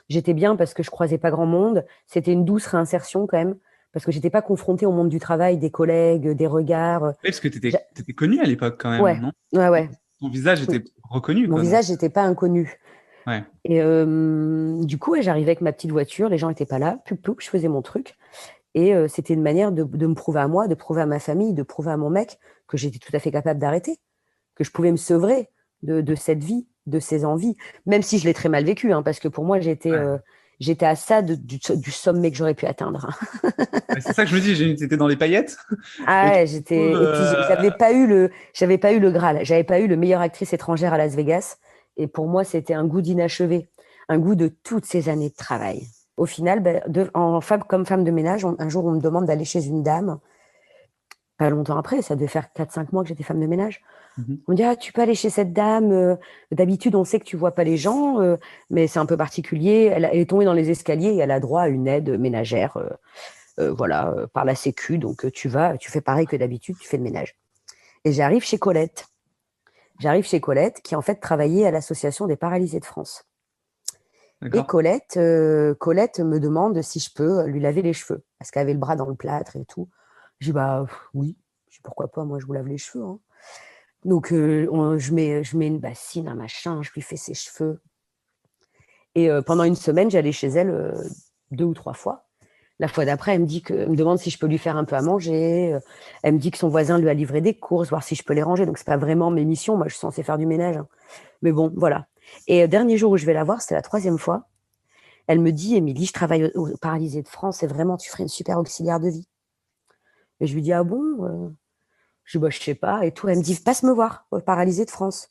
J'étais bien parce que je croisais pas grand monde. C'était une douce réinsertion quand même parce que j'étais pas confrontée au monde du travail, des collègues, des regards. Oui, parce que J'a- t'étais connue à l'époque quand même, Ouais, non? ouais, ouais. Ton visage Oui. était reconnu, Mon quoi. Donc, visage n'était pas inconnu. ouais. Et du coup, ouais, j'arrivais avec ma petite voiture, les gens n'étaient pas là, poup, poup, je faisais mon truc. Et c'était une manière de me prouver à moi, de prouver à ma famille, de prouver à mon mec que j'étais tout à fait capable d'arrêter, que je pouvais me sevrer de cette vie, de ces envies, même si je l'ai très mal vécu, hein, parce que pour moi, Ouais. j'étais à ça du sommet que j'aurais pu atteindre. Mais c'est ça que je me dis, t'étais dans les paillettes. Ah Et du ouais, coup, et puis j'avais pas eu le Graal, j'avais pas eu le meilleure actrice étrangère à Las Vegas, et pour moi, c'était un goût d'inachevé, un goût de toutes ces années de travail. Au final, ben, comme femme de ménage, un jour, on me demande d'aller chez une dame. Pas longtemps après, ça devait faire 4 5 mois que j'étais femme de ménage. mhm. On me dit, ah, tu peux aller chez cette dame. D'habitude, on sait que tu vois pas les gens, mais c'est un peu particulier. Elle est tombée dans les escaliers et elle a droit à une aide ménagère, voilà, par la Sécu. Donc, tu vas, tu fais pareil que d'habitude, tu fais le ménage. Et j'arrive chez Colette. J'arrive chez Colette, qui en fait travaillait à l'Association des paralysés de France. Et D'accord. Colette me demande si je peux lui laver les cheveux, parce qu'elle avait le bras dans le plâtre et tout. Je dis, bah oui. Je dis, pourquoi pas, moi je vous lave les cheveux, hein. Donc, je mets une bassine, un machin, je lui fais ses cheveux. Et pendant une semaine, j'allais chez elle 2 ou 3 fois. La fois d'après, elle me demande si je peux lui faire un peu à manger. Elle me dit que son voisin lui a livré des courses, voir si je peux les ranger. Donc, c'est pas vraiment mes missions. Moi, je suis censée faire du ménage, hein. Mais bon, voilà. Et dernier jour où je vais la voir, c'était la 3e fois. Elle me dit, Émilie, je travaille au Paralysé de France et vraiment, tu ferais une super auxiliaire de vie. Et je lui dis, ah bon Je dis, bah, je sais pas et tout. Elle me dit, passe me voir au Paralysé de France.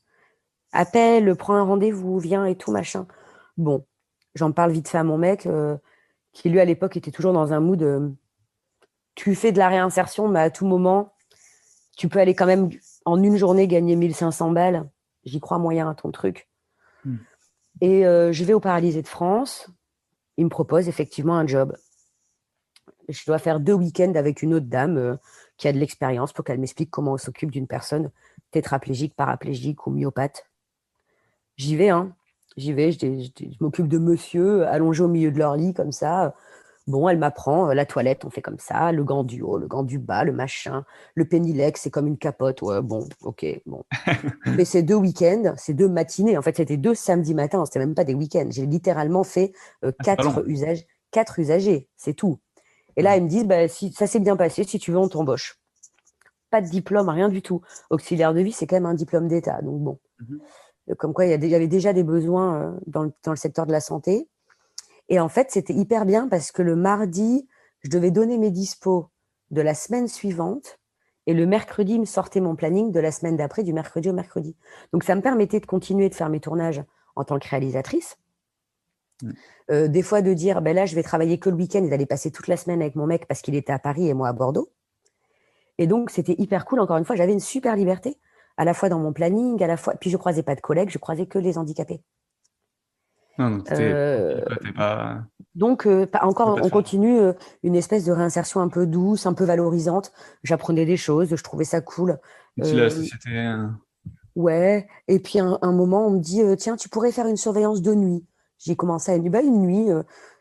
Appelle, prends un rendez-vous, viens et tout, machin. Bon, j'en parle vite fait à mon mec, qui lui, à l'époque, était toujours dans un mood, tu fais de la réinsertion, mais à tout moment, tu peux aller quand même, en une journée, gagner 1500 balles. J'y crois moyen à ton truc. Mm. Et je vais au Paralysé de France. Il me propose effectivement un job. Je dois faire 2 week-ends avec une autre dame qui a de l'expérience pour qu'elle m'explique comment on s'occupe d'une personne tétraplégique, paraplégique ou myopathe. J'y vais, hein. J'y vais, je m'occupe de monsieur allongé au milieu de leur lit comme ça. Bon, elle m'apprend la toilette, on fait comme ça, le gant du haut, le gant du bas, le machin, le pénilec, c'est comme une capote. Ouais, bon, ok, bon. Mais ces 2 week-ends, ces 2 matinées, en fait, c'était 2 samedis matins, c'était même pas des week-ends. J'ai littéralement fait C'est pas long. 4 usagers, c'est tout. Et là, Mm. ils me disent, bah, si ça s'est bien passé, si tu veux, on t'embauche. Pas de diplôme, rien du tout. Auxiliaire de vie, c'est quand même un diplôme d'État. Donc bon, Mhm. comme quoi, il y avait déjà des besoins dans le secteur de la santé. Et en fait, c'était hyper bien parce que le mardi, je devais donner mes dispos de la semaine suivante. Et le mercredi, il me sortait mon planning de la semaine d'après, du mercredi au mercredi. Donc, ça me permettait de continuer de faire mes tournages en tant que réalisatrice. Mm. Des fois, de dire, ben là, je vais travailler que le week-end et d'aller passer toute la semaine avec mon mec parce qu'il était à Paris et moi à Bordeaux. Et donc, c'était hyper cool. Encore une fois, j'avais une super liberté, à la fois dans mon planning, à la fois. Puis, je croisais pas de collègues, je croisais que les handicapés. Non, donc t'étais Euh, tranquille, quoi. T'es pas... Donc, Tu peux encore, pas te on faire. continue une espèce de réinsertion un peu douce, un peu valorisante. J'apprenais des choses, je trouvais ça cool. Utile à la Euh, société. ouais. Et puis, un moment, on me dit, tiens, tu pourrais faire une surveillance de nuit. J'ai commencé à une, bah, une nuit.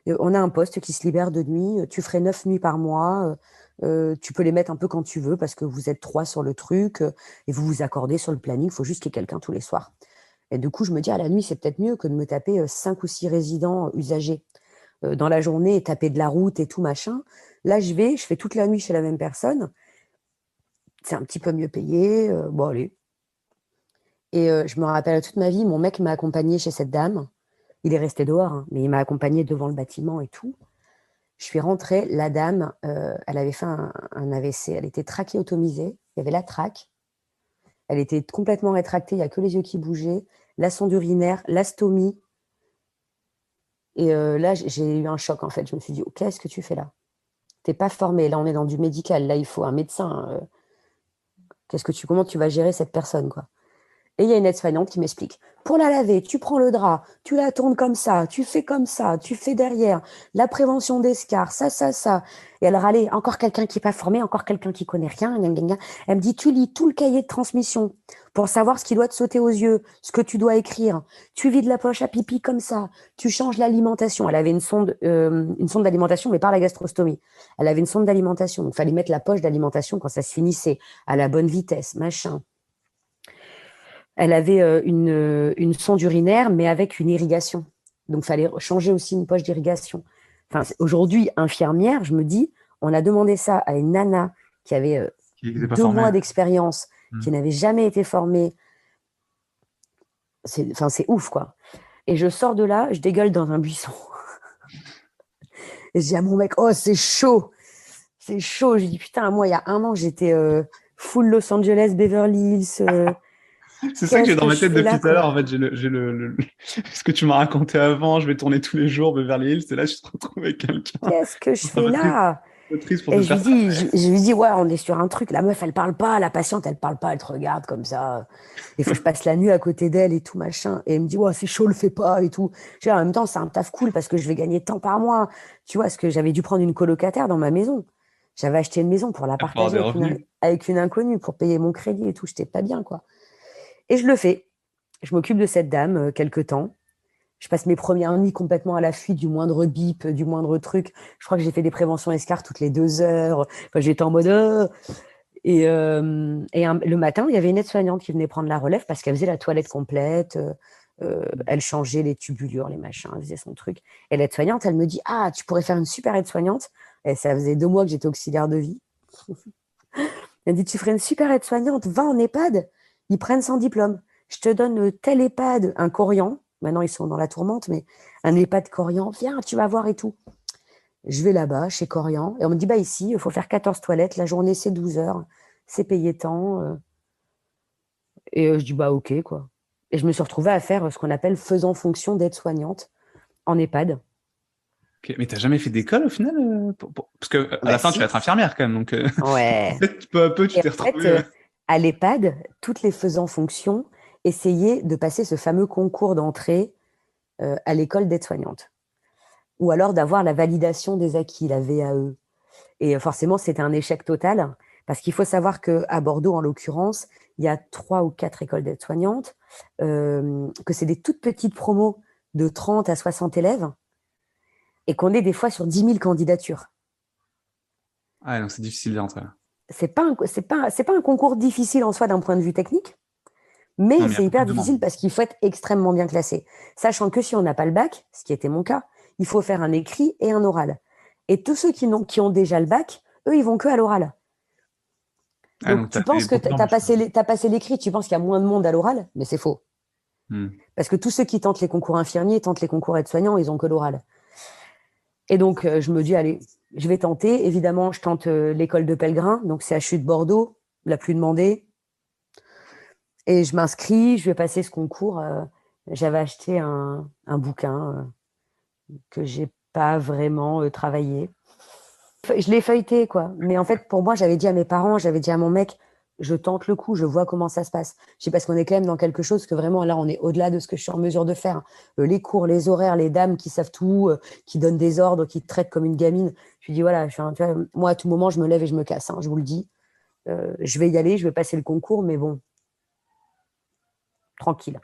On a un poste qui se libère de nuit. Tu ferais 9 nuits par mois. Tu peux les mettre un peu quand tu veux parce que vous êtes 3 sur le truc et vous vous accordez sur le planning. Il faut juste qu'il y ait quelqu'un tous les soirs. Et du coup, je me dis, à la nuit, c'est peut-être mieux que de me taper 5 ou 6 résidents usagers dans la journée et taper de la route et tout machin. Là, je fais toute la nuit chez la même personne. C'est un petit peu mieux payé. Bon, allez. Et je me rappelle toute ma vie, mon mec m'a accompagné chez cette dame. Il est resté dehors, hein, mais il m'a accompagné devant le bâtiment et tout. Je suis rentrée, la dame, elle avait fait un AVC, elle était trachéotomisée, il y avait la traque, elle était complètement rétractée, il n'y a que les yeux qui bougeaient, la sonde urinaire, la stomie. Et là, j'ai eu un choc en fait. Je me suis dit, oh, qu'est-ce que tu fais là? T'es pas formé, là on est dans du médical, là il faut un médecin. Comment tu vas gérer cette personne, quoi? Et il y a une aide-soignante qui m'explique. Pour la laver, tu prends le drap, tu la tournes comme ça, tu fais comme ça, tu fais derrière, la prévention d'escarres, ça. Et elle râlait, encore quelqu'un qui n'est pas formé, encore quelqu'un qui connaît rien, gna, gna, gna. Elle me dit, tu lis tout le cahier de transmission pour savoir ce qui doit te sauter aux yeux, ce que tu dois écrire. Tu vides la poche à pipi comme ça, tu changes l'alimentation. Elle avait une sonde d'alimentation, mais par la gastrostomie. Elle avait une sonde d'alimentation, donc il fallait mettre la poche d'alimentation quand ça se finissait, à la bonne vitesse, machin. Elle avait une sonde urinaire, mais avec une irrigation. Donc, il fallait changer aussi une poche d'irrigation. Enfin, aujourd'hui, infirmière, je me dis, on a demandé ça à une nana qui avait Qui n'était pas 2 mois formé. d'expérience, Mm. qui n'avait jamais été formée. C'est ouf, quoi. Et je sors de là, je dégueule dans un buisson. Et je dis à mon mec, oh, c'est chaud. C'est chaud. Je dis, putain, moi, il y a un an, j'étais full Los Angeles, Beverly Hills. C'est ça que j'ai Qu'est-ce dans que ma je tête fais depuis là, tout à l'heure. quoi? En fait, ce que tu m'as raconté avant. Je vais tourner tous les jours Beverly Hills. Et là, je te retrouve avec quelqu'un. Qu'est-ce que je C'est un fais là? peu triste pour Et cette personne. je lui dis, ouais, on est sur un truc. La meuf, elle parle pas. La patiente, elle parle pas. Elle te regarde comme ça. Il faut que je passe la nuit à côté d'elle et tout, machin. Et elle me dit, ouais, c'est chaud, le fais pas et tout. Je dis, en même temps, c'est un taf cool parce que je vais gagner tant par mois. Tu vois, parce que j'avais dû prendre une colocataire dans ma maison. J'avais acheté une maison pour la Pour avoir partager des revenus. avec une inconnue pour payer mon crédit et tout. J'étais pas bien, quoi. Et je le fais. Je m'occupe de cette dame quelque temps. Je passe mes premières nuits complètement à la fuite du moindre bip, du moindre truc. Je crois que j'ai fait des préventions escarres toutes les 2 heures. Enfin, j'étais en mode. Le matin, il y avait une aide-soignante qui venait prendre la relève parce qu'elle faisait la toilette complète. Elle changeait les tubulures, les machins, elle faisait son truc. Et l'aide-soignante, elle me dit: Ah, tu pourrais faire une super aide-soignante. Et ça faisait 2 mois que j'étais auxiliaire de vie. Elle dit: Tu ferais une super aide-soignante, va en EHPAD, ils prennent sans diplôme. Je te donne tel EHPAD, un Corian. Maintenant, ils sont dans la tourmente, mais un EHPAD Corian, viens, tu vas voir et tout. Je vais là-bas, chez Corian, et on me dit: Bah, ici, il faut faire 14 toilettes, la journée, c'est 12 heures, c'est payé tant. Je dis: Bah, ok, quoi. Et je me suis retrouvée à faire ce qu'on appelle faisant fonction d'aide-soignante en EHPAD. Ok, mais t'as jamais fait d'école au final parce que à Bah, la fin tu vas si. être infirmière quand même, donc Ouais. peut-être peu à peu tu Et t'es en fait, retrouvée. à l'EHPAD, toutes les faisant fonction essayaient de passer ce fameux concours d'entrée à l'école d'aide-soignante. Ou alors d'avoir la validation des acquis, la VAE. Et forcément, c'était un échec total, parce qu'il faut savoir qu'à Bordeaux, en l'occurrence, il y a 3 ou 4 écoles d'aides-soignantes, que c'est des toutes petites promos de 30 à 60 élèves, et qu'on est des fois sur 10 000 candidatures. Ah donc c'est difficile d'entrer. C'est pas un concours difficile en soi d'un point de vue technique, mais Non mais il y a c'est beaucoup hyper de demandes. difficile parce qu'il faut être extrêmement bien classé. Sachant que si on n'a pas le bac, ce qui était mon cas, il faut faire un écrit et un oral. Et tous ceux qui ont déjà le bac, eux, ils vont que à l'oral. Ah Donc, donc t'as tu fait penses que beaucoup d'embûches. t'as passé l'écrit, tu penses qu'il y a moins de monde à l'oral, mais c'est faux. Hmm. Parce que tous ceux qui tentent les concours infirmiers, tentent les concours aides-soignants, ils ont que l'oral. Et donc, je me dis: allez, je vais tenter. Évidemment, je tente l'école de Pellegrin, donc CHU de Bordeaux, la plus demandée. Et je m'inscris, je vais passer ce concours. J'avais acheté un bouquin que j'ai pas vraiment travaillé. Je l'ai feuilleté, quoi. Mais en fait, pour moi, j'avais dit à mes parents, j'avais dit à mon mec: je tente le coup, je vois comment ça se passe. Je sais parce qu'on est quand même dans quelque chose que vraiment, là, on est au-delà de ce que je suis en mesure de faire. Les cours, les horaires, les dames qui savent tout, qui donnent des ordres, qui te traitent comme une gamine. Je lui dis: voilà, tu vois, moi, à tout moment, je me lève et je me casse, hein, je vous le dis. Je vais y aller, je vais passer le concours, mais bon, tranquille.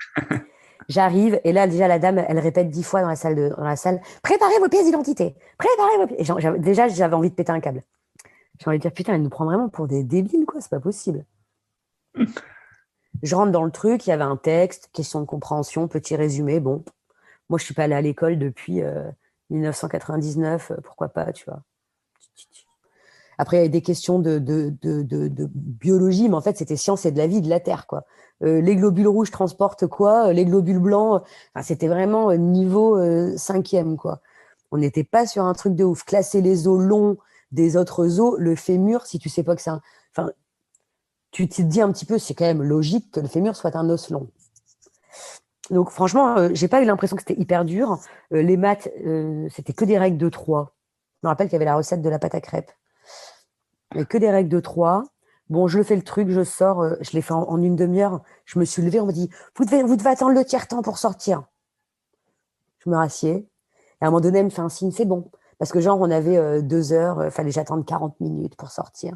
J'arrive et là déjà la dame elle répète 10 fois dans la salle: préparez vos pièces d'identité, préparez vos pièces. Déjà j'avais envie de péter un câble. J'ai envie de dire: putain, elle nous prend vraiment pour des débiles, quoi, c'est pas possible. Je rentre dans le truc, il y avait un texte, question de compréhension, petit résumé. Bon, moi je suis pas allée à l'école depuis 1999, pourquoi pas, tu vois. Après, il y avait des questions de biologie, mais en fait, c'était science et de la vie, de la Terre, quoi. Les globules rouges transportent quoi? Les globules blancs, enfin, c'était vraiment niveau 5e, quoi. On n'était pas sur un truc de ouf. Classer les os longs des autres os, le fémur, si tu sais pas que c'est un... Enfin, tu te dis un petit peu, c'est quand même logique que le fémur soit un os long. Donc, franchement, j'ai pas eu l'impression que c'était hyper dur. Les maths, c'était que des règles de 3. Je me rappelle qu'il y avait la recette de la pâte à crêpes. Mais que des règles de 3. Bon, je le fais le truc, je sors, je l'ai fait en une demi-heure. Je me suis levée, on me dit: vous devez attendre le tiers-temps pour sortir. Je me rassieds. Et à un moment donné, elle me fait un signe: c'est bon. Parce que genre, on avait 2 heures, fallait que j'attende 40 minutes pour sortir.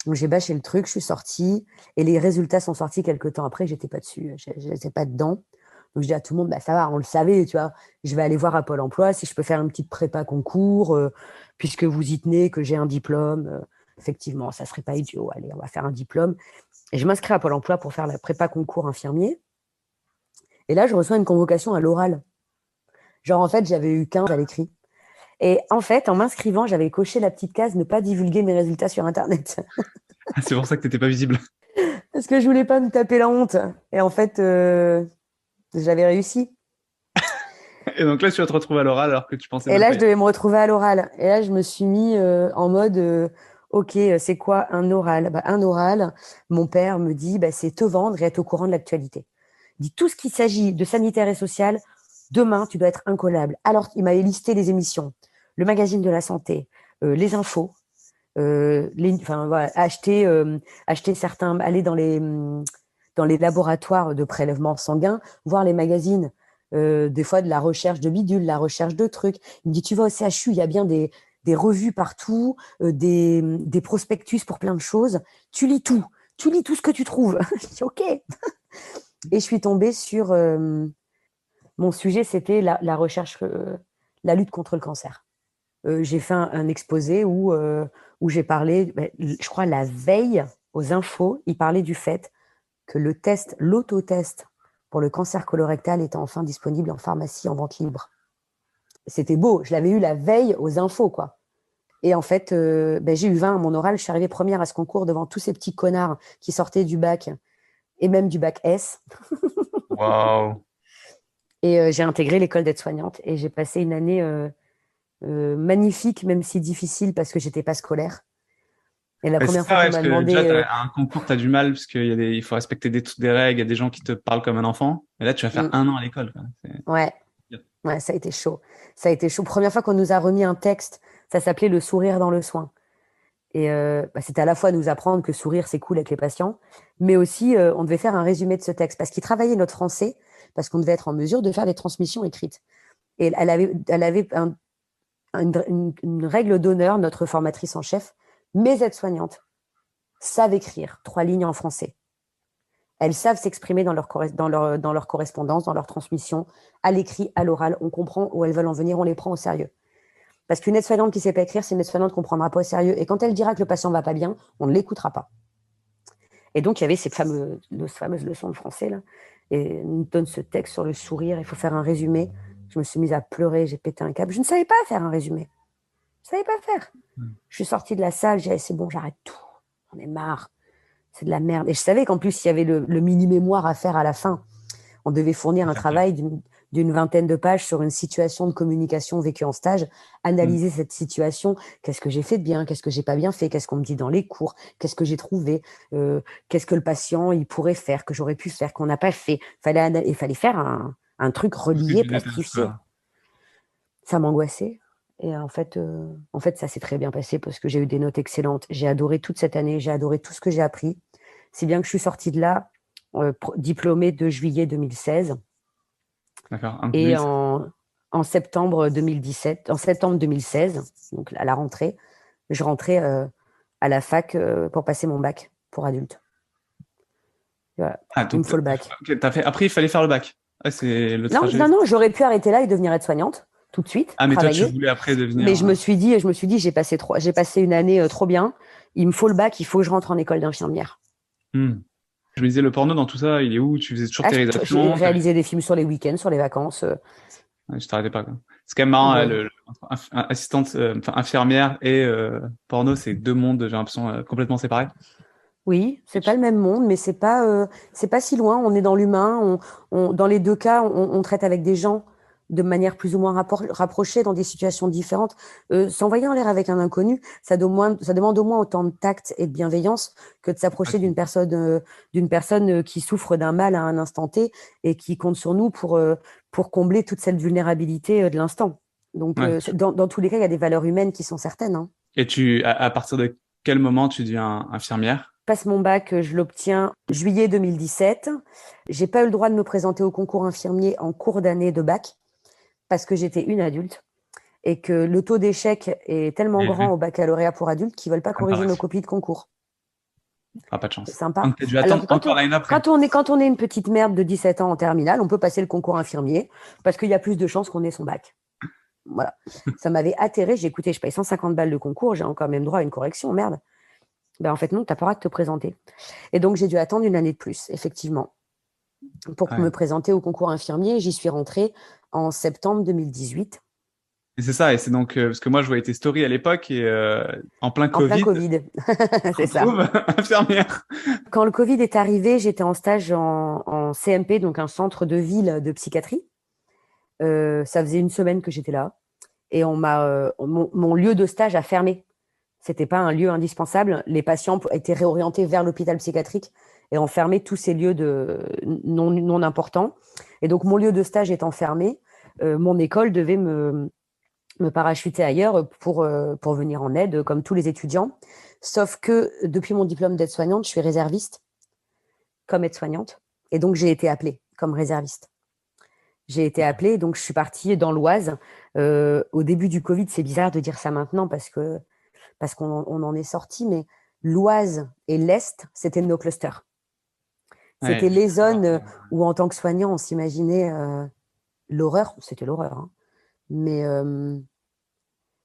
Donc j'ai bâché le truc, je suis sortie. Et les résultats sont sortis quelques temps après, j'étais pas dessus, j'étais pas dedans. Donc je dis à tout le monde: bah ça va, on le savait, tu vois. Je vais aller voir à Pôle emploi si je peux faire une petite prépa concours, puisque vous y tenez, que j'ai un diplôme. Effectivement, ça serait pas idiot. Allez, on va faire un diplôme. Et je m'inscris à Pôle emploi pour faire la prépa concours infirmier. Et là, je reçois une convocation à l'oral. Genre, en fait, j'avais eu 15 à l'écrit. Et en fait, en m'inscrivant, j'avais coché la petite case: ne pas divulguer mes résultats sur Internet. C'est pour ça que t'étais pas visible. Parce que je voulais pas me taper la honte. Et en fait, j'avais réussi. Et donc là tu vas te retrouver à l'oral alors que tu pensais Et même là, pas je y aller. devais me retrouver à l'oral. Et là, je me suis mis en mode ok, c'est quoi un oral? Bah, un oral, mon père me dit, bah, c'est te vendre et être au courant de l'actualité. Il dit: tout ce qui s'agit de sanitaire et social, demain, tu dois être incollable. Alors, il m'avait listé les émissions: le magazine de la santé, les infos, enfin, voilà, acheter certains, aller dans les laboratoires de prélèvement sanguin, voir les magazines, des fois de la recherche de bidules, la recherche de trucs. Il me dit: tu vas au CHU, il y a bien des revues partout, des prospectus pour plein de choses. Tu lis tout ce que tu trouves. Je dis: ok. Et je suis tombée sur mon sujet, c'était la recherche, la lutte contre le cancer. j'ai fait un exposé où j'ai parlé, je crois la veille aux infos, il parlait du fait que l'autotest pour le cancer colorectal était enfin disponible en pharmacie en vente libre. C'était beau, je l'avais eu la veille aux infos, quoi. Et en fait, j'ai eu 20 à mon oral, je suis arrivée première à ce concours devant tous ces petits connards qui sortaient du bac et même du bac S. Waouh. Et j'ai intégré l'école d'aide-soignante et j'ai passé une année magnifique, même si difficile parce que j'étais pas scolaire. Et la Ouais, c'est première fois ça, ouais, qu'on parce m'a que déjà, demandé, à un concours, t'as du mal, parce il faut respecter des règles, il y a des gens qui te parlent comme un enfant. Et là, tu vas faire mm, 1 an à l'école, quoi. ouais, ouais, ça a été chaud. Ça a été chaud. Première fois qu'on nous a remis un texte, ça s'appelait Le sourire dans le soin. Et c'était à la fois nous apprendre que sourire, c'est cool avec les patients, mais aussi on devait faire un résumé de ce texte parce qu'il travaillait notre français, parce qu'on devait être en mesure de faire des transmissions écrites. Et elle avait une règle d'honneur, notre formatrice en chef, mes aides-soignantes savent écrire 3 lignes en français. Elles savent s'exprimer dans leur correspondance, dans leur transmission, à l'écrit, à l'oral. On comprend où elles veulent en venir, on les prend au sérieux. Parce qu'une aide-soignante qui ne sait pas écrire, c'est une aide-soignante qu'on ne prendra pas au sérieux. Et quand elle dira que le patient ne va pas bien, on ne l'écoutera pas. Et donc, il y avait ces fameuses leçons de français, là. Et on nous donne ce texte sur le sourire, il faut faire un résumé. Je me suis mise à pleurer, j'ai pété un câble. Je ne savais pas faire un résumé. Je ne savais pas faire. Je suis sortie de la salle, j'ai dit, c'est bon, j'arrête tout. On est marre. C'est de la merde. Et je savais qu'en plus, il y avait le mini-mémoire à faire à la fin. On devait fournir un travail d'une vingtaine de pages sur une situation de communication vécue en stage, analyser cette situation, qu'est-ce que j'ai fait de bien, qu'est-ce que j'ai pas bien fait, qu'est-ce qu'on me dit dans les cours, qu'est-ce que j'ai trouvé, qu'est-ce que le patient il pourrait faire, que j'aurais pu faire, qu'on n'a pas fait. Il fallait faire un truc Tout ce que relié, tu détestes, plastifié. quoi. Ça m'angoissait. Et en fait, ça s'est très bien passé parce que j'ai eu des notes excellentes. J'ai adoré toute cette année, j'ai adoré tout ce que j'ai appris. Si bien que je suis sortie de là, diplômée de juillet 2016. D'accord. Et en septembre 2017, en septembre 2016, donc à la rentrée, je rentrais à la fac pour passer mon bac pour adulte. Voilà. Ah, Il me donc, faut le bac. après, il fallait faire le bac. Ouais, c'est le Non, trajet. non, non, j'aurais pu arrêter là et devenir aide-soignante tout de suite, Ah, mais toi, tu travailler. voulais après Mais devenir. je me suis dit, j'ai passé une année trop bien. Il me faut le bac, il faut que je rentre en école d'infirmière. Hmm. Je me disais, le porno dans tout ça, il est où? Tu faisais toujours Ah, tes j'ai réalisations? réalisé des films sur les week-ends, sur les vacances. Ouais, je t'arrêtais pas, quoi. C'est quand même marrant, Ouais. entre assistante, enfin, infirmière et porno, c'est deux mondes, j'ai l'impression, complètement séparés. Oui, Et c'est pas le même monde, mais c'est pas si loin. On est dans l'humain. Dans les deux cas, on traite avec des gens de manière plus ou moins rapprochée dans des situations différentes. S'envoyer en l'air avec un inconnu, ça demande au moins autant de tact et de bienveillance que de s'approcher d'une personne qui souffre d'un mal à un instant T et qui compte sur nous pour combler toute cette vulnérabilité de l'instant. Donc, Ouais. dans tous les cas, il y a des valeurs humaines qui sont certaines, hein. Et à partir de quel moment tu deviens infirmière? Passe mon bac, je l'obtiens juillet 2017. J'ai pas eu le droit de me présenter au concours infirmier en cours d'année de bac parce que j'étais une adulte et que le taux d'échec est tellement grand Et au baccalauréat pour adultes qu'ils veulent pas comme par corriger nos hasard. copies de concours. Ah, pas de C'est chance. sympa. Donc, t'as dû Alors attendre que quand encore on, l'année d'après. quand on est une petite merde de 17 ans en terminale, on peut passer le concours infirmier parce qu'il y a plus de chances qu'on ait son bac. Voilà. Ça m'avait atterré. J'ai écouté, je paye 150 balles de concours, j'ai encore même droit à une correction, merde. Ben en fait, non, t'as pas le droit de te présenter. Et donc, j'ai dû attendre une année de plus, effectivement, pour Ouais. me présenter au concours infirmier. J'y suis rentrée en septembre 2018, Et c'est ça, et c'est donc, parce que moi, je voyais tes stories à l'époque, et en plein en plein Covid, Covid. tu te C'est ça. retrouves infirmière. Quand le Covid est arrivé, j'étais en stage en CMP, donc un centre de ville de psychiatrie. Ça faisait une semaine que j'étais là. Et mon lieu de stage a fermé. C'était pas un lieu indispensable. Les patients étaient réorientés vers l'hôpital psychiatrique et ont fermé tous ces lieux non importants. Et donc, mon lieu de stage étant fermé, mon école devait me parachuter ailleurs pour venir en aide, comme tous les étudiants. Sauf que depuis mon diplôme d'aide-soignante, je suis réserviste comme aide-soignante. Et donc, j'ai été appelée comme réserviste. J'ai été appelée, donc je suis partie dans l'Oise. Au début du Covid, c'est bizarre de dire ça maintenant parce qu'on en est sorti, mais l'Oise et l'Est, c'était nos clusters. Ouais, C'était les zones où, en tant que soignant, on s'imaginait l'horreur. C'était l'horreur, hein. Mais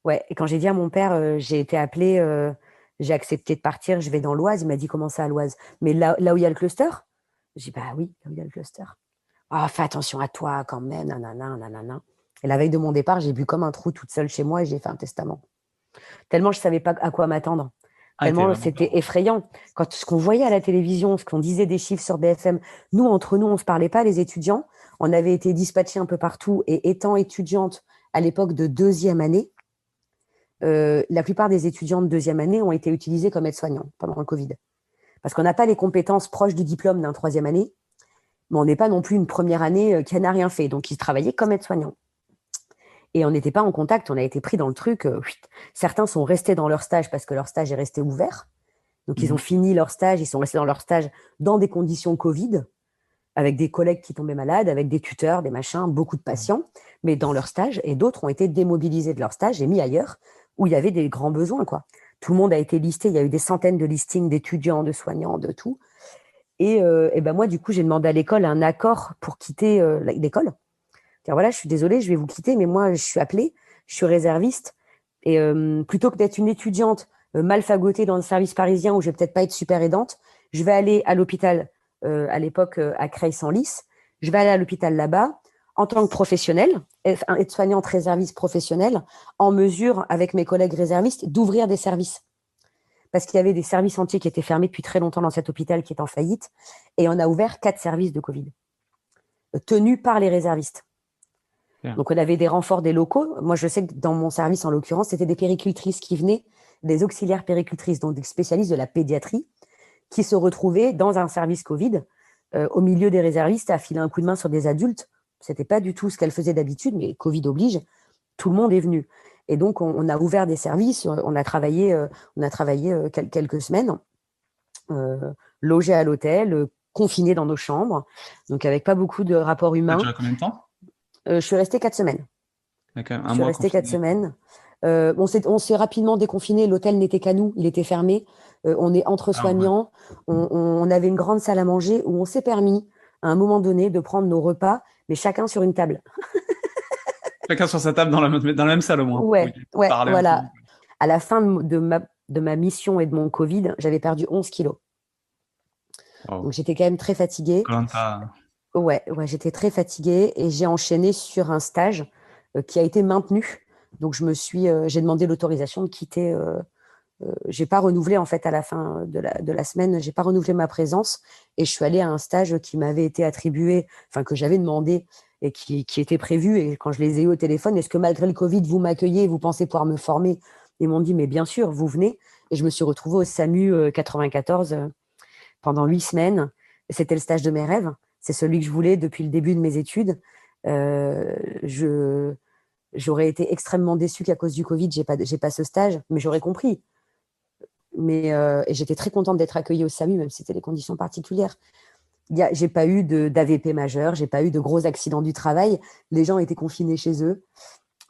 Ouais, et quand j'ai dit à mon père, j'ai été appelée, j'ai accepté de partir, je vais dans l'Oise. Il m'a dit, comment ça, à l'Oise? Mais là où il y a le cluster? J'ai dit, bah oui, là où il y a le cluster. Ah, fais attention à toi quand même, nanana, nanana. Et la veille de mon départ, j'ai bu comme un trou toute seule chez moi et j'ai fait un testament. Tellement je ne savais pas à quoi m'attendre. Ah, t'es Tellement vraiment c'était peur. effrayant. Quand ce qu'on voyait à la télévision, ce qu'on disait des chiffres sur BFM, nous, entre nous, on ne se parlait pas, les étudiants. On avait été dispatchés un peu partout. Et étant étudiante à l'époque de deuxième année, la plupart des étudiants de deuxième année ont été utilisés comme aides-soignants pendant le Covid. Parce qu'on n'a pas les compétences proches du diplôme d'un troisième année, mais on n'est pas non plus une première année qui n'a rien fait. Donc, ils travaillaient comme aides-soignants. Et on n'était pas en contact, on a été pris dans le truc. Certains sont restés dans leur stage parce que leur stage est resté ouvert. Donc, ils ont fini leur stage, ils sont restés dans leur stage dans des conditions Covid, avec des collègues qui tombaient malades, avec des tuteurs, des machins, beaucoup de patients, mais dans leur stage. Et d'autres ont été démobilisés de leur stage et mis ailleurs, où il y avait des grands besoins, quoi. Tout le monde a été listé, il y a eu des centaines de listings d'étudiants, de soignants, de tout. Et ben moi, du coup, j'ai demandé à l'école un accord pour quitter l'école. Dire, voilà, je suis désolée, je vais vous quitter, mais moi, je suis appelée, je suis réserviste. Et plutôt que d'être une étudiante mal fagotée dans le service parisien où je vais peut-être pas être super aidante, je vais aller à l'hôpital, à l'époque à Creil-Senlis. Je vais aller à l'hôpital là-bas en tant que professionnelle, aide-soignante réserviste professionnelle, en mesure, avec mes collègues réservistes, d'ouvrir des services. Parce qu'il y avait des services entiers qui étaient fermés depuis très longtemps dans cet hôpital qui est en faillite. Et on a ouvert 4 services de Covid, tenus par les réservistes. Bien. Donc, on avait des renforts des locaux. Moi, je sais que dans mon service, en l'occurrence, c'était des péricultrices qui venaient, des auxiliaires péricultrices, donc des spécialistes de la pédiatrie, qui se retrouvaient dans un service Covid, au milieu des réservistes, à filer un coup de main sur des adultes. Ce n'était pas du tout ce qu'elles faisaient d'habitude, mais Covid oblige, tout le monde est venu. Et donc, on a ouvert des services, on a travaillé quelques semaines, logés à l'hôtel, confinés dans nos chambres, donc avec pas beaucoup de rapports Ça a humains. duré combien de temps? Je suis restée 4 semaines. Il y a quand même Je un suis mois restée 4 confiné. semaines. On s'est rapidement déconfiné. L'hôtel n'était qu'à nous. Il était fermé. On est entre Ah, ouais. soignants. On avait une grande salle à manger où on s'est permis, à un moment donné, de prendre nos repas, mais chacun sur une table. Chacun sur sa table dans la même salle au moins. Oui, Ouais, ouais, parler entre voilà. vous. À la fin de ma mission et de mon Covid, j'avais perdu 11 kilos. Wow. Donc, j'étais quand même très fatiguée. Koh Ouais, j'étais très fatiguée et j'ai enchaîné sur un stage qui a été maintenu. Donc, j'ai demandé l'autorisation de quitter. J'ai pas renouvelé en fait à la fin de la semaine, j'ai pas renouvelé ma présence et je suis allée à un stage qui m'avait été attribué, enfin que j'avais demandé et qui était prévu. Et quand je les ai eu au téléphone, est-ce que malgré le Covid, vous m'accueillez, vous pensez pouvoir me former? Ils m'ont dit, mais bien sûr, vous venez. Et je me suis retrouvée au SAMU 94 pendant 8 semaines. C'était le stage de mes rêves. C'est celui que je voulais depuis le début de mes études. Euh, je, J'aurais été extrêmement déçue qu'à cause du Covid, j'ai pas ce stage, mais j'aurais compris. Et j'étais très contente d'être accueillie au SAMU, même si c'était des conditions particulières. J'ai pas eu d'AVP majeur, j'ai pas eu de gros accidents du travail. Les gens étaient confinés chez eux.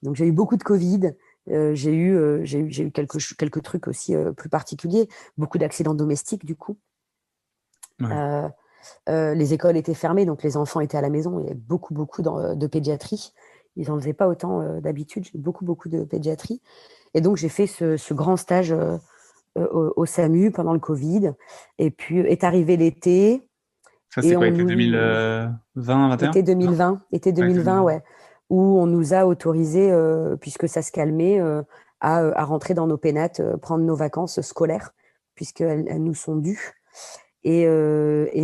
Donc j'ai eu beaucoup de Covid. J'ai eu quelques trucs aussi plus particuliers. Beaucoup d'accidents domestiques, du coup. Ouais. Les écoles étaient fermées, donc les enfants étaient à la maison. Il y avait beaucoup de pédiatrie. Ils n'en faisaient pas autant d'habitude. J'ai eu beaucoup de pédiatrie. Et donc j'ai fait ce grand stage au SAMU pendant le Covid. Et puis est arrivé l'été. Ça, c'est Et quoi, on été nous. 2020, 21? Été 2020, Ouais, été 2020, 2020. ouais. Où on nous a autorisé, puisque ça se calmait, à rentrer dans nos pénates, prendre nos vacances scolaires, puisqu'elles nous sont dues. Et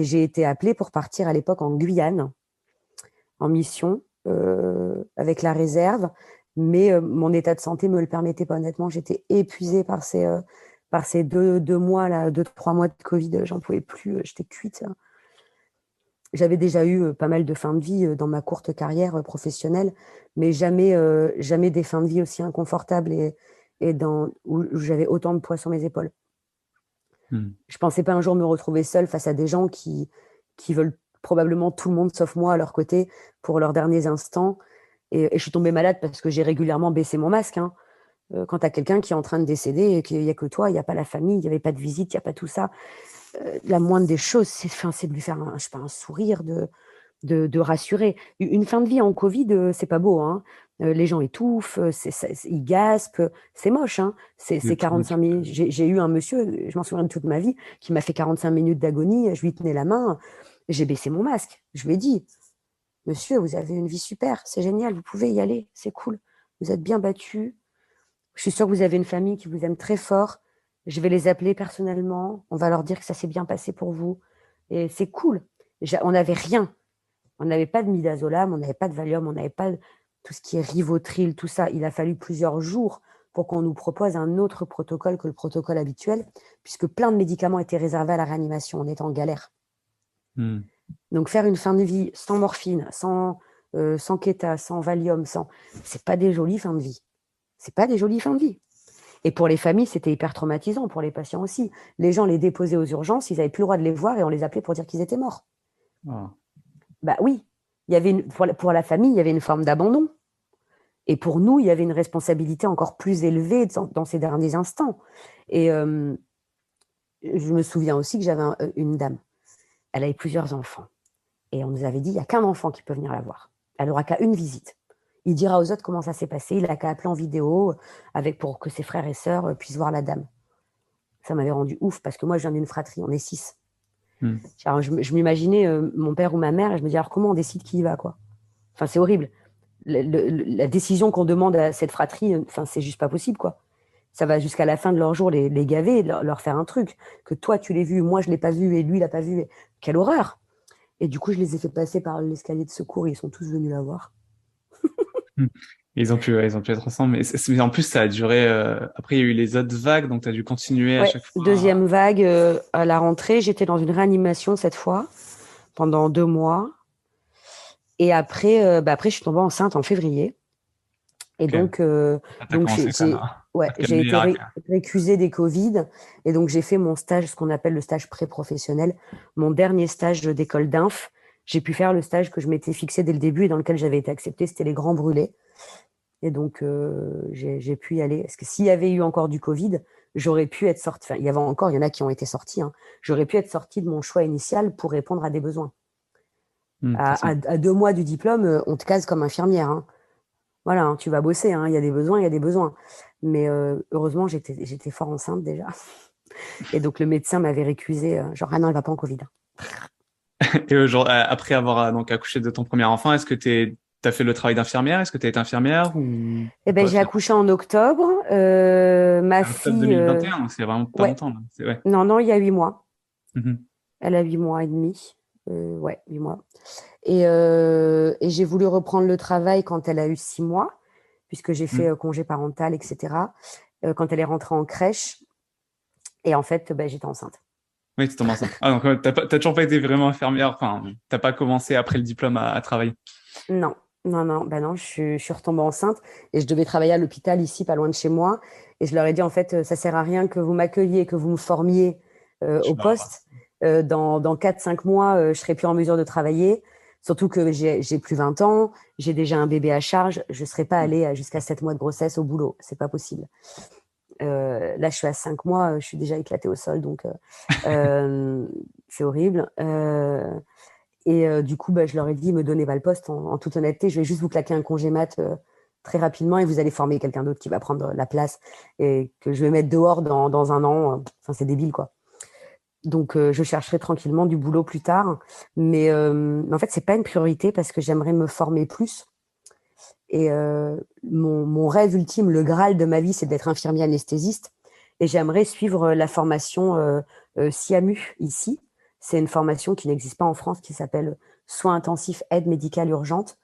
j'ai été appelée pour partir à l'époque en Guyane, en mission, avec la réserve. Mais mon état de santé ne me le permettait pas. Honnêtement, j'étais épuisée par ces deux mois, là, 3 mois de Covid. J'en pouvais plus, j'étais cuite. J'avais déjà eu pas mal de fins de vie dans ma courte carrière professionnelle, mais jamais des fins de vie aussi inconfortables où j'avais autant de poids sur mes épaules. Hmm. Je ne pensais pas un jour me retrouver seule face à des gens qui veulent probablement tout le monde sauf moi à leur côté pour leurs derniers instants. Et je suis tombée malade parce que j'ai régulièrement baissé mon masque. Hein. Quand tu as quelqu'un qui est en train de décéder et qu'il n'y a que toi, il n'y a pas la famille, il n'y avait pas de visite, il n'y a pas tout ça. La moindre des choses, c'est de lui faire un sourire, de rassurer. Une fin de vie en Covid, c'est pas beau, hein. Les gens étouffent, ils gaspent, c'est moche, hein. C'est 45 minutes. J'ai eu un monsieur, je m'en souviens de toute ma vie, qui m'a fait 45 minutes d'agonie. Je lui tenais la main, j'ai baissé mon masque. Je lui ai dit, monsieur, vous avez une vie super, c'est génial, vous pouvez y aller, c'est cool. Vous êtes bien battu. Je suis sûre que vous avez une famille qui vous aime très fort. Je vais les appeler personnellement. On va leur dire que ça s'est bien passé pour vous. Et c'est cool. On n'avait rien. On n'avait pas de midazolam, on n'avait pas de Valium, on n'avait pas tout ce qui est Rivotril, tout ça. Il a fallu plusieurs jours pour qu'on nous propose un autre protocole que le protocole habituel, puisque plein de médicaments étaient réservés à la réanimation. On était en galère. Donc faire une fin de vie sans morphine, sans Keta, sans Valium, c'est pas des jolies fins de vie. C'est pas des jolies fins de vie. Et pour les familles, c'était hyper traumatisant, pour les patients aussi. Les gens les déposaient aux urgences, ils n'avaient plus le droit de les voir et on les appelait pour dire qu'ils étaient morts. Bah oui, il y avait pour la famille, il y avait une forme d'abandon. Et pour nous, il y avait une responsabilité encore plus élevée dans ces derniers instants. Et je me souviens aussi que j'avais une dame. Elle avait plusieurs enfants. Et on nous avait dit, il n'y a qu'un enfant qui peut venir la voir. Elle n'aura qu'à une visite. Il dira aux autres comment ça s'est passé. Il n'a qu'à appeler en vidéo pour que ses frères et sœurs puissent voir la dame. Ça m'avait rendu ouf parce que moi, je viens d'une fratrie. On est 6. Alors, je m'imaginais mon père ou ma mère et je me dis, alors comment on décide qui y va, quoi. Enfin, c'est horrible. La décision qu'on demande à cette fratrie, c'est juste pas possible, quoi. Ça va jusqu'à la fin de leur jour les gaver et leur faire un truc. Que toi, tu l'as vu, moi, je ne l'ai pas vu et lui, il l'a pas vu. Quelle horreur! Et du coup, je les ai fait passer par l'escalier de secours et ils sont tous venus la voir. Ils ont pu être ensemble. Mais en plus, ça a duré. Après, il y a eu les autres vagues, donc tu as dû continuer à chaque fois. Deuxième vague, à la rentrée, j'étais dans une réanimation cette fois, pendant 2 mois. Et après, je suis tombée enceinte en février. Et donc j'ai été récusée des Covid. Et donc, j'ai fait mon stage, ce qu'on appelle le stage pré-professionnel, mon dernier stage d'école d'inf. J'ai pu faire le stage que je m'étais fixé dès le début et dans lequel j'avais été acceptée, c'était les Grands Brûlés. Et donc, j'ai pu y aller. Parce que s'il y avait eu encore du Covid, j'aurais pu être sortie. Enfin, il y en a qui ont été sortis. Hein. J'aurais pu être sortie de mon choix initial pour répondre à des besoins. À 2 mois du diplôme, on te case comme infirmière. Hein. Voilà, hein, tu vas bosser. Hein. Il y a des besoins, il y a des besoins. Mais heureusement, j'étais fort enceinte déjà. Et donc, le médecin m'avait récusé. Genre, ah non, elle va pas en Covid. Et aujourd'hui, après avoir donc accouché de ton premier enfant, est-ce que tu as fait le travail d'infirmière? Est-ce que tu as été infirmière ou j'ai accouché en octobre. Ma fille. Octobre 2021, donc c'est vraiment pas longtemps. Là. Non, il y a 8 mois. Elle a 8 mois et demi. 8 mois. Et j'ai voulu reprendre le travail quand elle a eu 6 mois, puisque j'ai fait congé parental, etc. Quand elle est rentrée en crèche. Et en fait, j'étais enceinte. Oui, tu tombes enceinte. Ah, donc t'as toujours pas été vraiment infirmière, enfin, t'as pas commencé après le diplôme à travailler. Non, je suis retombée enceinte et je devais travailler à l'hôpital ici, pas loin de chez moi. Et je leur ai dit, en fait, ça sert à rien que vous m'accueilliez, que vous me formiez au poste. Dans 4-5 mois, je serai plus en mesure de travailler. Surtout que j'ai plus 20 ans, j'ai déjà un bébé à charge. Je serai pas allée jusqu'à 7 mois de grossesse au boulot. C'est pas possible. Là, je suis à 5 mois, je suis déjà éclatée au sol, donc c'est horrible. Et du coup, je leur ai dit, me donnez pas le poste. En toute honnêteté, je vais juste vous claquer un congé mat très rapidement et vous allez former quelqu'un d'autre qui va prendre la place et que je vais mettre dehors dans 1 an. Enfin, c'est débile, quoi. Donc, je chercherai tranquillement du boulot plus tard. Mais en fait, c'est pas une priorité parce que j'aimerais me former plus. Et mon rêve ultime, le Graal de ma vie, c'est d'être infirmière anesthésiste. Et j'aimerais suivre la formation SIAMU ici. C'est une formation qui n'existe pas en France, qui s'appelle Soins intensifs, aide médicale urgente.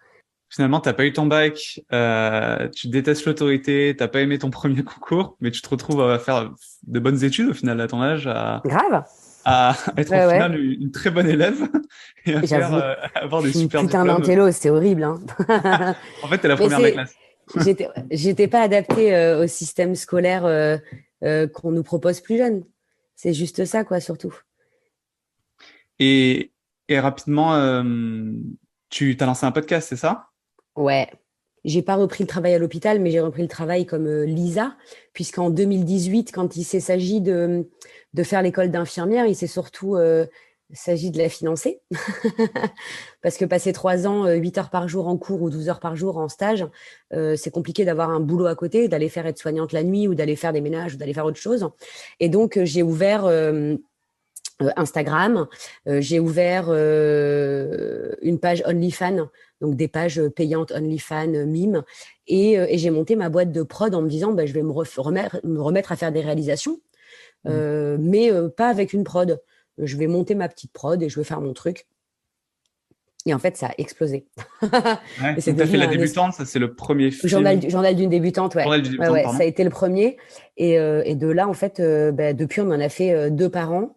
Finalement, t'as pas eu ton bac, tu détestes l'autorité, t'as pas aimé ton premier concours, mais tu te retrouves à faire de bonnes études au final à ton âge. Grave. À être au final une très bonne élève et à avoir des super diplômes. Putain d'intello, c'est horrible. Hein. En fait, t'es la première de la classe. J'étais pas adaptée au système scolaire qu'on nous propose plus jeune. C'est juste ça, quoi, surtout. Et rapidement, tu t'as lancé un podcast, c'est ça? Ouais. J'ai pas repris le travail à l'hôpital, mais j'ai repris le travail comme Lisa, puisqu'en 2018, quand il s'est s'agit de faire l'école d'infirmière, il s'est surtout il s'agit de la financer. Parce que passer 3 ans, 8 heures par jour en cours ou 12 heures par jour en stage, c'est compliqué d'avoir un boulot à côté, d'aller faire aide-soignante la nuit ou d'aller faire des ménages ou d'aller faire autre chose. Et donc, j'ai ouvert Instagram, j'ai ouvert une page OnlyFans, donc des pages payantes OnlyFans, Mime, et j'ai monté ma boîte de prod en me disant je vais me remettre à faire des réalisations, mais pas avec une prod. Je vais monter ma petite prod et je vais faire mon truc. Et en fait, ça a explosé. Ouais, donc tu as fait La Débutante, ça c'est le premier film. Journal d'une débutante, ouais. Journal d'une débutante, ouais, ça a été le premier. Et de là, en fait, depuis, on en a fait 2 par an,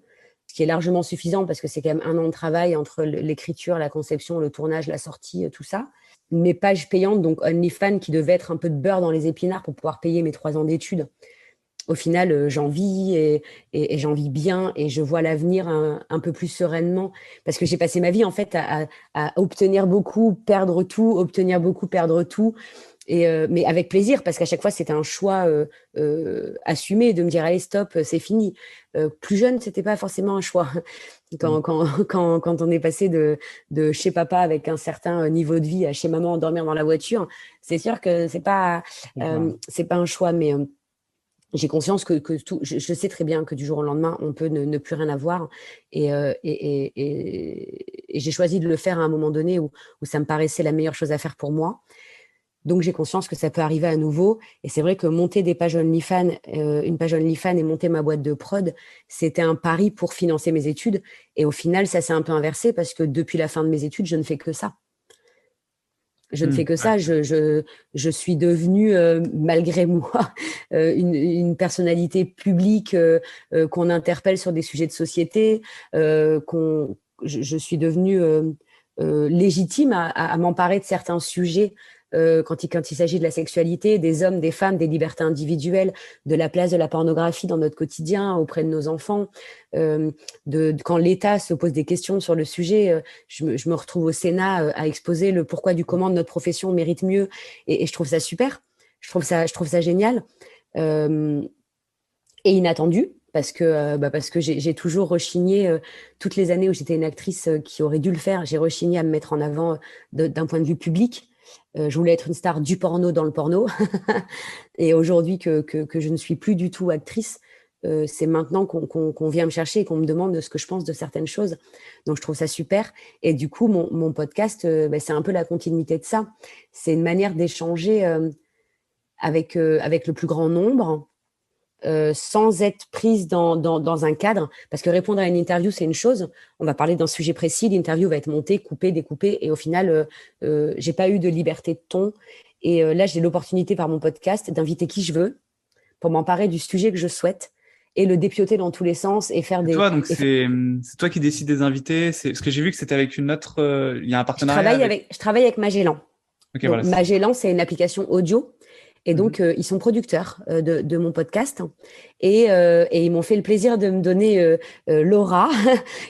ce qui est largement suffisant parce que c'est quand même 1 an de travail entre l'écriture, la conception, le tournage, la sortie, tout ça. Mes pages payantes, donc OnlyFans, qui devait être un peu de beurre dans les épinards pour pouvoir payer mes 3 ans d'études. Au final, j'en vis et j'en vis bien et je vois l'avenir un peu plus sereinement parce que j'ai passé ma vie en fait à obtenir beaucoup, perdre tout, obtenir beaucoup, perdre tout. Mais avec plaisir parce qu'à chaque fois c'était un choix assumé de me dire allez stop, c'est fini. Plus jeune, c'était pas forcément un choix. Quand on est passé de chez papa avec un certain niveau de vie à chez maman dormir dans la voiture, c'est sûr que c'est pas un choix, mais j'ai conscience que tout, je sais très bien que du jour au lendemain, on peut ne plus rien avoir. Et j'ai choisi de le faire à un moment donné où ça me paraissait la meilleure chose à faire pour moi. Donc, j'ai conscience que ça peut arriver à nouveau. Et c'est vrai que monter des pages OnlyFans, une page OnlyFans et monter ma boîte de prod, c'était un pari pour financer mes études. Et au final, ça s'est un peu inversé parce que depuis la fin de mes études, je ne fais que ça. Je ne fais que ça. Je suis devenue, malgré moi, une personnalité publique qu'on interpelle sur des sujets de société. Je suis devenue légitime à m'emparer de certains sujets quand il s'agit de la sexualité, des hommes, des femmes, des libertés individuelles, de la place de la pornographie dans notre quotidien auprès de nos enfants. Quand l'État se pose des questions sur le sujet, je me retrouve au Sénat à exposer le pourquoi du comment de notre profession mérite mieux, et je trouve ça super. Je trouve ça génial et inattendu. Parce que j'ai toujours rechigné, toutes les années où j'étais une actrice qui aurait dû le faire, j'ai rechigné à me mettre en avant d'un point de vue public. Je voulais être une star du porno dans le porno. Et aujourd'hui que je ne suis plus du tout actrice, c'est maintenant qu'on vient me chercher et qu'on me demande ce que je pense de certaines choses. Donc, je trouve ça super. Et du coup, mon podcast, c'est un peu la continuité de ça. C'est une manière d'échanger avec le plus grand nombre, sans être prise dans un cadre, parce que répondre à une interview, c'est une chose. On va parler d'un sujet précis, l'interview va être montée, coupée, découpée, et au final, j'ai pas eu de liberté de ton. Et là, j'ai l'opportunité par mon podcast d'inviter qui je veux pour m'emparer du sujet que je souhaite et le dépioter dans tous les sens et faire des... Toi, donc c'est toi qui décides des invités. C'est parce que j'ai vu que c'était avec une autre. Il y a un partenariat. Je travaille avec Magellan. Okay, donc, voilà. Magellan, c'est une application audio. Et donc, ils sont producteurs de mon podcast et ils m'ont fait le plaisir de me donner Laura,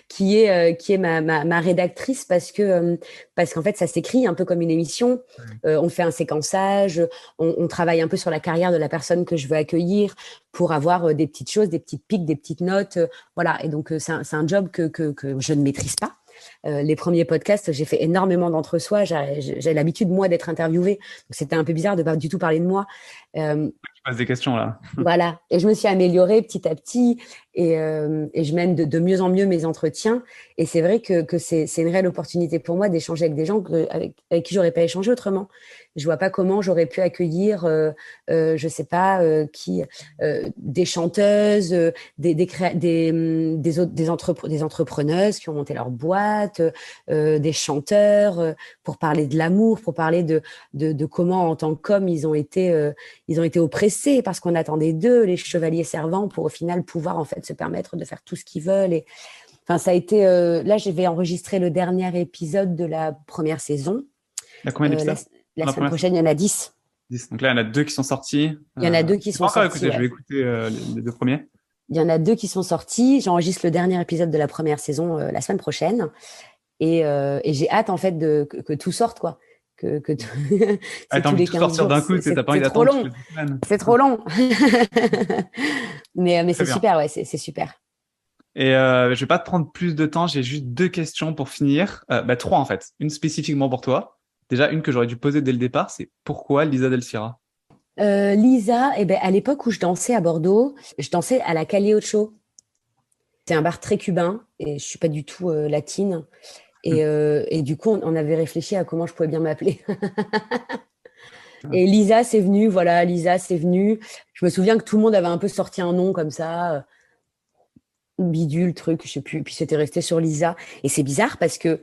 qui est ma rédactrice parce qu'en fait, ça s'écrit un peu comme une émission. On fait un séquençage, on travaille un peu sur la carrière de la personne que je veux accueillir pour avoir des petites choses, des petites piques, des petites notes. Voilà. Et donc, c'est un job que je ne maîtrise pas. Les premiers podcasts, j'ai fait énormément d'entre-soi. J'ai l'habitude, moi, d'être interviewée. Donc, c'était un peu bizarre de pas du tout parler de moi. Tu poses des questions, là. Voilà. Et je me suis améliorée petit à petit et je mène de mieux en mieux mes entretiens. Et c'est vrai que c'est une réelle opportunité pour moi d'échanger avec des gens avec qui j'aurais pas échangé autrement. Je vois pas comment j'aurais pu accueillir, je sais pas des chanteuses, des entrepreneuses qui ont monté leur boîte, des chanteurs pour parler de l'amour, pour parler de comment en tant qu'hommes ils ont été oppressés parce qu'on attendait d'eux, les chevaliers servants, pour au final pouvoir en fait se permettre de faire tout ce qu'ils veulent. Et enfin, ça a été là, je vais enregistrer le dernier épisode de la première saison. Il y a combien d'épisodes? La semaine prochaine, il y en a 10. 10. Donc là, il y en a 2 qui sont sortis. Il y en a 2 qui sont sortis. Écouté, ouais. Je vais écouter les 2 premiers. Il y en a 2 qui sont sortis. J'enregistre le dernier épisode de la première saison la semaine prochaine. Et j'ai hâte, en fait, que tout sorte, quoi. Que t'as envie de tout sortir d'un coup, t'as pas envie d'attendre. C'est trop long. Mais c'est bien. super, ouais, c'est super. Et je vais pas te prendre plus de temps, j'ai juste 2 questions pour finir. 3 en fait. Une spécifiquement pour toi. Déjà, une que j'aurais dû poser dès le départ, c'est pourquoi Lisa Del Sierra? Lisa, eh ben, à l'époque où je dansais à Bordeaux, je dansais à la Calle Ocho. C'est un bar très cubain et je suis pas du tout latine. Et du coup, on avait réfléchi à comment je pouvais bien m'appeler. Et Lisa, c'est venu, voilà, Lisa, c'est venu. Je me souviens que tout le monde avait un peu sorti un nom comme ça, bidule, truc, je sais plus. Puis c'était resté sur Lisa. Et c'est bizarre parce que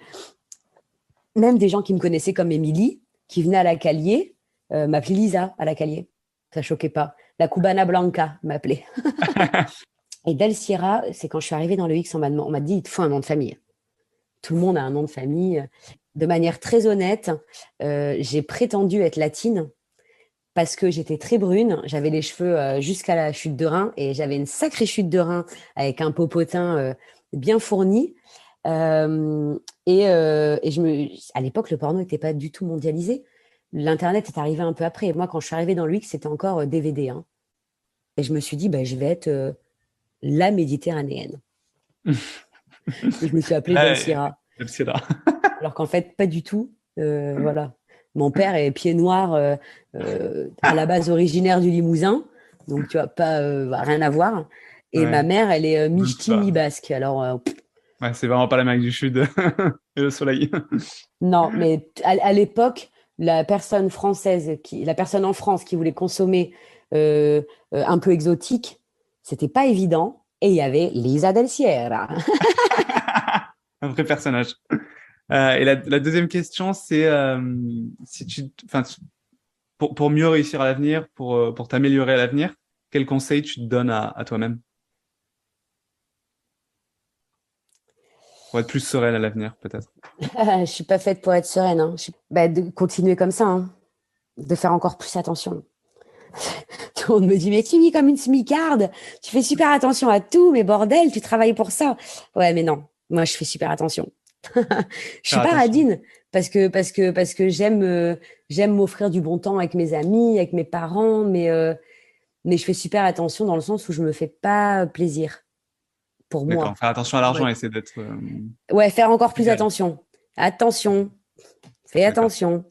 même des gens qui me connaissaient comme Émilie, qui venaient à la Calier, m'appelaient Lisa à la Calier. Ça choquait pas. La Cubana Blanca m'appelait. Et Del Sierra, c'est quand je suis arrivée dans le X, on m'a dit, il te faut un nom de famille. Tout le monde a un nom de famille. De manière très honnête, j'ai prétendu être latine parce que j'étais très brune, j'avais les cheveux jusqu'à la chute de rein et j'avais une sacrée chute de rein avec un popotin bien fourni. À l'époque, le porno n'était pas du tout mondialisé. L'Internet est arrivé un peu après. Et moi, quand je suis arrivée dans l'UX, c'était encore DVD. Hein. Et je me suis dit, bah, je vais être la méditerranéenne. Et je me suis appelée Là, Del Sierra. Del Sierra. Alors qu'en fait, pas du tout. Voilà. Mon père est pied noir, à la base originaire du Limousin. Donc, tu vois, pas, rien à voir. Et ma Ouais, mère, elle est même mi-ch'ti, pas. mi-basque. Alors, Ouais, c'est vraiment pas l'Amérique du Sud et le soleil. non, mais à l'époque, la personne la personne en France qui voulait consommer un peu exotique, c'était pas évident. Et il y avait Lisa Del Sierra. Un vrai personnage. Et la deuxième question, c'est si pour mieux réussir à l'avenir, pour t'améliorer à l'avenir, quel conseil tu te donnes à toi-même pour être plus sereine à l'avenir, peut-être? Je suis pas faite pour être sereine. Hein. Bah, de continuer comme ça, hein. De faire encore plus attention. Tout le monde me dit, mais tu vis comme une smicarde, tu fais super attention à tout, mais bordel, tu travailles pour ça. Ouais, mais non, moi je fais super attention. Je suis Faire pas attention. radine parce que j'aime m'offrir du bon temps avec mes amis, avec mes parents, mais je fais super attention dans le sens où je me fais pas plaisir pour D'accord. moi. Faire attention à l'argent Ouais, et essayer d'être ouais, faire encore plus égal. attention. Attention, fais D'accord. attention.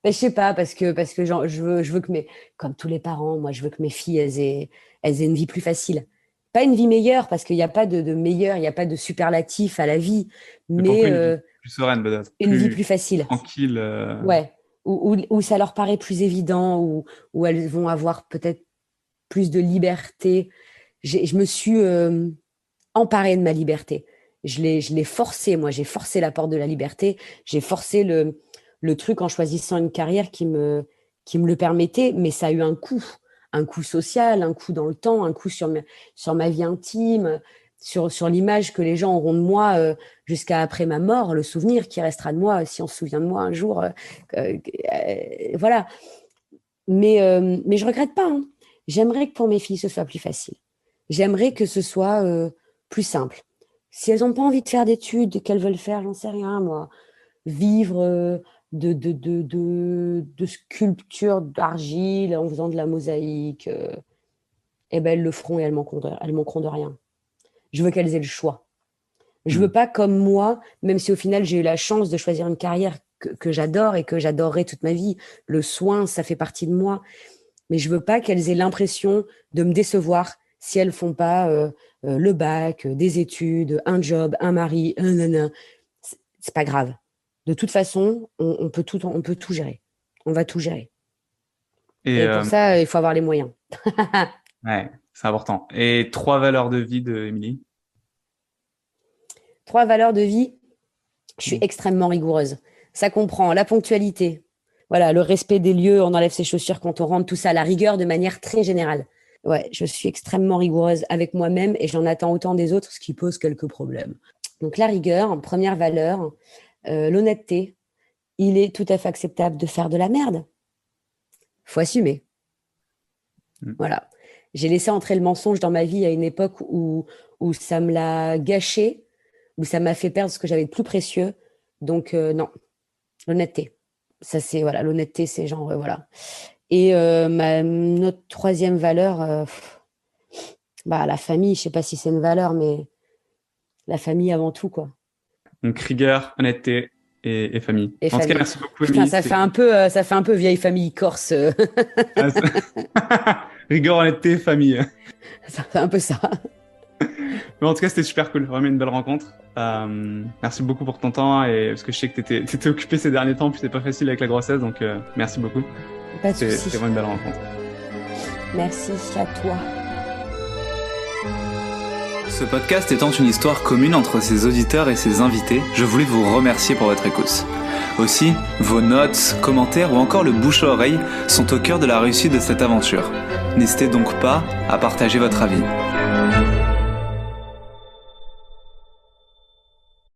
Mais je sais pas, parce que genre, je veux que comme tous les parents, moi, je veux que mes filles, elles aient une vie plus facile. Pas une vie meilleure, parce qu'il n'y a pas de meilleur, il n'y a pas de superlatif à la vie, Mais pour le coup, mais une vie plus sereine, peut-être, une vie plus plus facile. tranquille. Ouais. Où ça leur paraît plus évident, où elles vont avoir peut-être plus de liberté. Je me suis emparée de ma liberté. Je l'ai forcé, moi, j'ai forcé la porte de la liberté. J'ai forcé le truc en choisissant une carrière qui me le permettait, mais ça a eu un coût social, un coût dans le temps, un coût sur ma vie intime, sur l'image que les gens auront de moi jusqu'à après ma mort, le souvenir qui restera de moi, si on se souvient de moi un jour. Voilà. Mais je regrette pas. Hein. J'aimerais que pour mes filles, ce soit plus facile. J'aimerais que ce soit plus simple. Si elles n'ont pas envie de faire d'études, qu'elles veulent faire, j'en sais rien, moi, vivre de sculpture d'argile en faisant de la mosaïque, eh ben elles le feront et elles manqueront de rien. Je veux qu'elles aient le choix. Je veux Hmm. pas comme moi, même si au final j'ai eu la chance de choisir une carrière que j'adore et que j'adorerai toute ma vie. Le soin, ça fait partie de moi. Mais je veux pas qu'elles aient l'impression de me décevoir si elles font pas le bac, des études, un job, un mari, un nana. C'est pas grave. De toute façon, on peut tout gérer. On va tout gérer. Et Et pour ça, il faut avoir les moyens. ouais, c'est important. Et 3 valeurs de vie de Émilie. 3 valeurs de vie. Je suis Hmm. extrêmement rigoureuse. Ça comprend la ponctualité, voilà, le respect des lieux, on enlève ses chaussures quand on rentre, tout ça, la rigueur de manière très générale. Ouais, je suis extrêmement rigoureuse avec moi-même et j'en attends autant des autres, ce qui pose quelques problèmes. Donc la rigueur, première valeur, l'honnêteté. Il est tout à fait acceptable de faire de la merde. Faut assumer. Hmm. Voilà. J'ai laissé entrer le mensonge dans ma vie à une époque où ça me l'a gâché, où ça m'a fait perdre ce que j'avais de plus précieux. Donc non, l'honnêteté. Ça c'est voilà, l'honnêteté c'est genre voilà. Et notre troisième valeur, La famille, je sais pas si c'est une valeur, mais la famille avant tout, quoi. Donc rigueur, honnêteté et famille. Et En tout cas, famille. merci beaucoup, Putain, Émilie. ça fait un peu vieille famille corse. Rigueur, honnêteté, famille. Ça fait un peu ça. Mais en tout cas, c'était super cool. Vraiment une belle rencontre. Merci beaucoup pour ton temps et parce que je sais que t'étais occupé ces derniers temps, puis c'était pas facile avec la grossesse, donc merci beaucoup. Pas de C'était souci. vraiment une belle rencontre. Merci à toi. Ce podcast étant une histoire commune entre ses auditeurs et ses invités, je voulais vous remercier pour votre écoute. Aussi, vos notes, commentaires ou encore le bouche à oreille sont au cœur de la réussite de cette aventure. N'hésitez donc pas à partager votre avis.